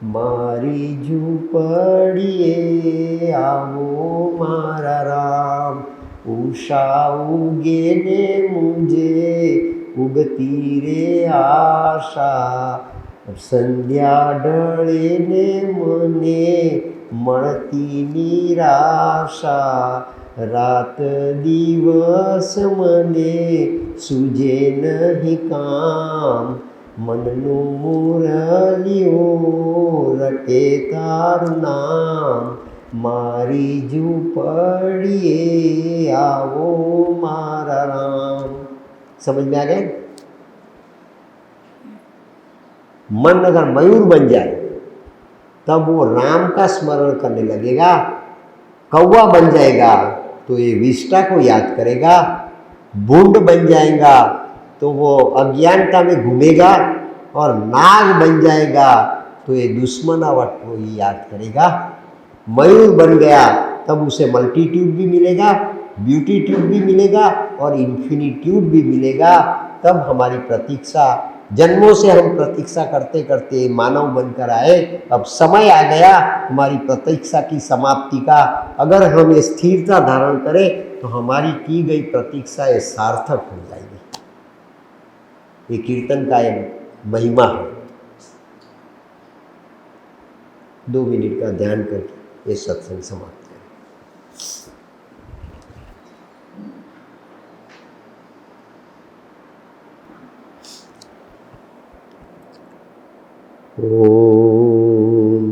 मारी झूपड़िए आवो मारा राम। उषा उगे ने मुझे ઉગતી રે આશા, સંધ્યા ઢળે ને મને મળતી નિરાશા, રાત દિવસ મને સૂજે નહીં કામ, મનનું મુરલિયું રટે તારું નામ, મારી ઝૂંપડીએ આવો મારા રામ। समझ में आ गया? मन अगर मयूर बन जाए तब वो राम का स्मरण करने लगेगा, कौवा बन जाएगा तो ये विष्टा को याद करेगा, भूंड बन जाएगा तो वो अज्ञानता में घूमेगा, और नाग बन जाएगा तो ये दुश्मनावट को ही याद करेगा। मयूर बन गया तब उसे मल्टीट्यूड भी मिलेगा, ब्यूटी ट्यूब भी मिलेगा और इन्फिनिट्यूड भी मिलेगा। तब हमारी प्रतीक्षा, जन्मों से हम प्रतीक्षा करते करते मानव बनकर आए, अब समय आ गया हमारी प्रतीक्षा की समाप्ति का। अगर हम ये स्थिरता धारण करें तो हमारी की गई प्रतीक्षा ये सार्थक हो जाएगी। ये कीर्तन का एक महिमा है। 2 मिनट का ध्यान करके ये सत्संग समाप्त करें। ओम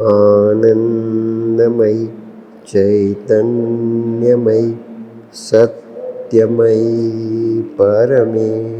आनंदमयी चैतन्यमयी सत्यमयी परमेश्वरी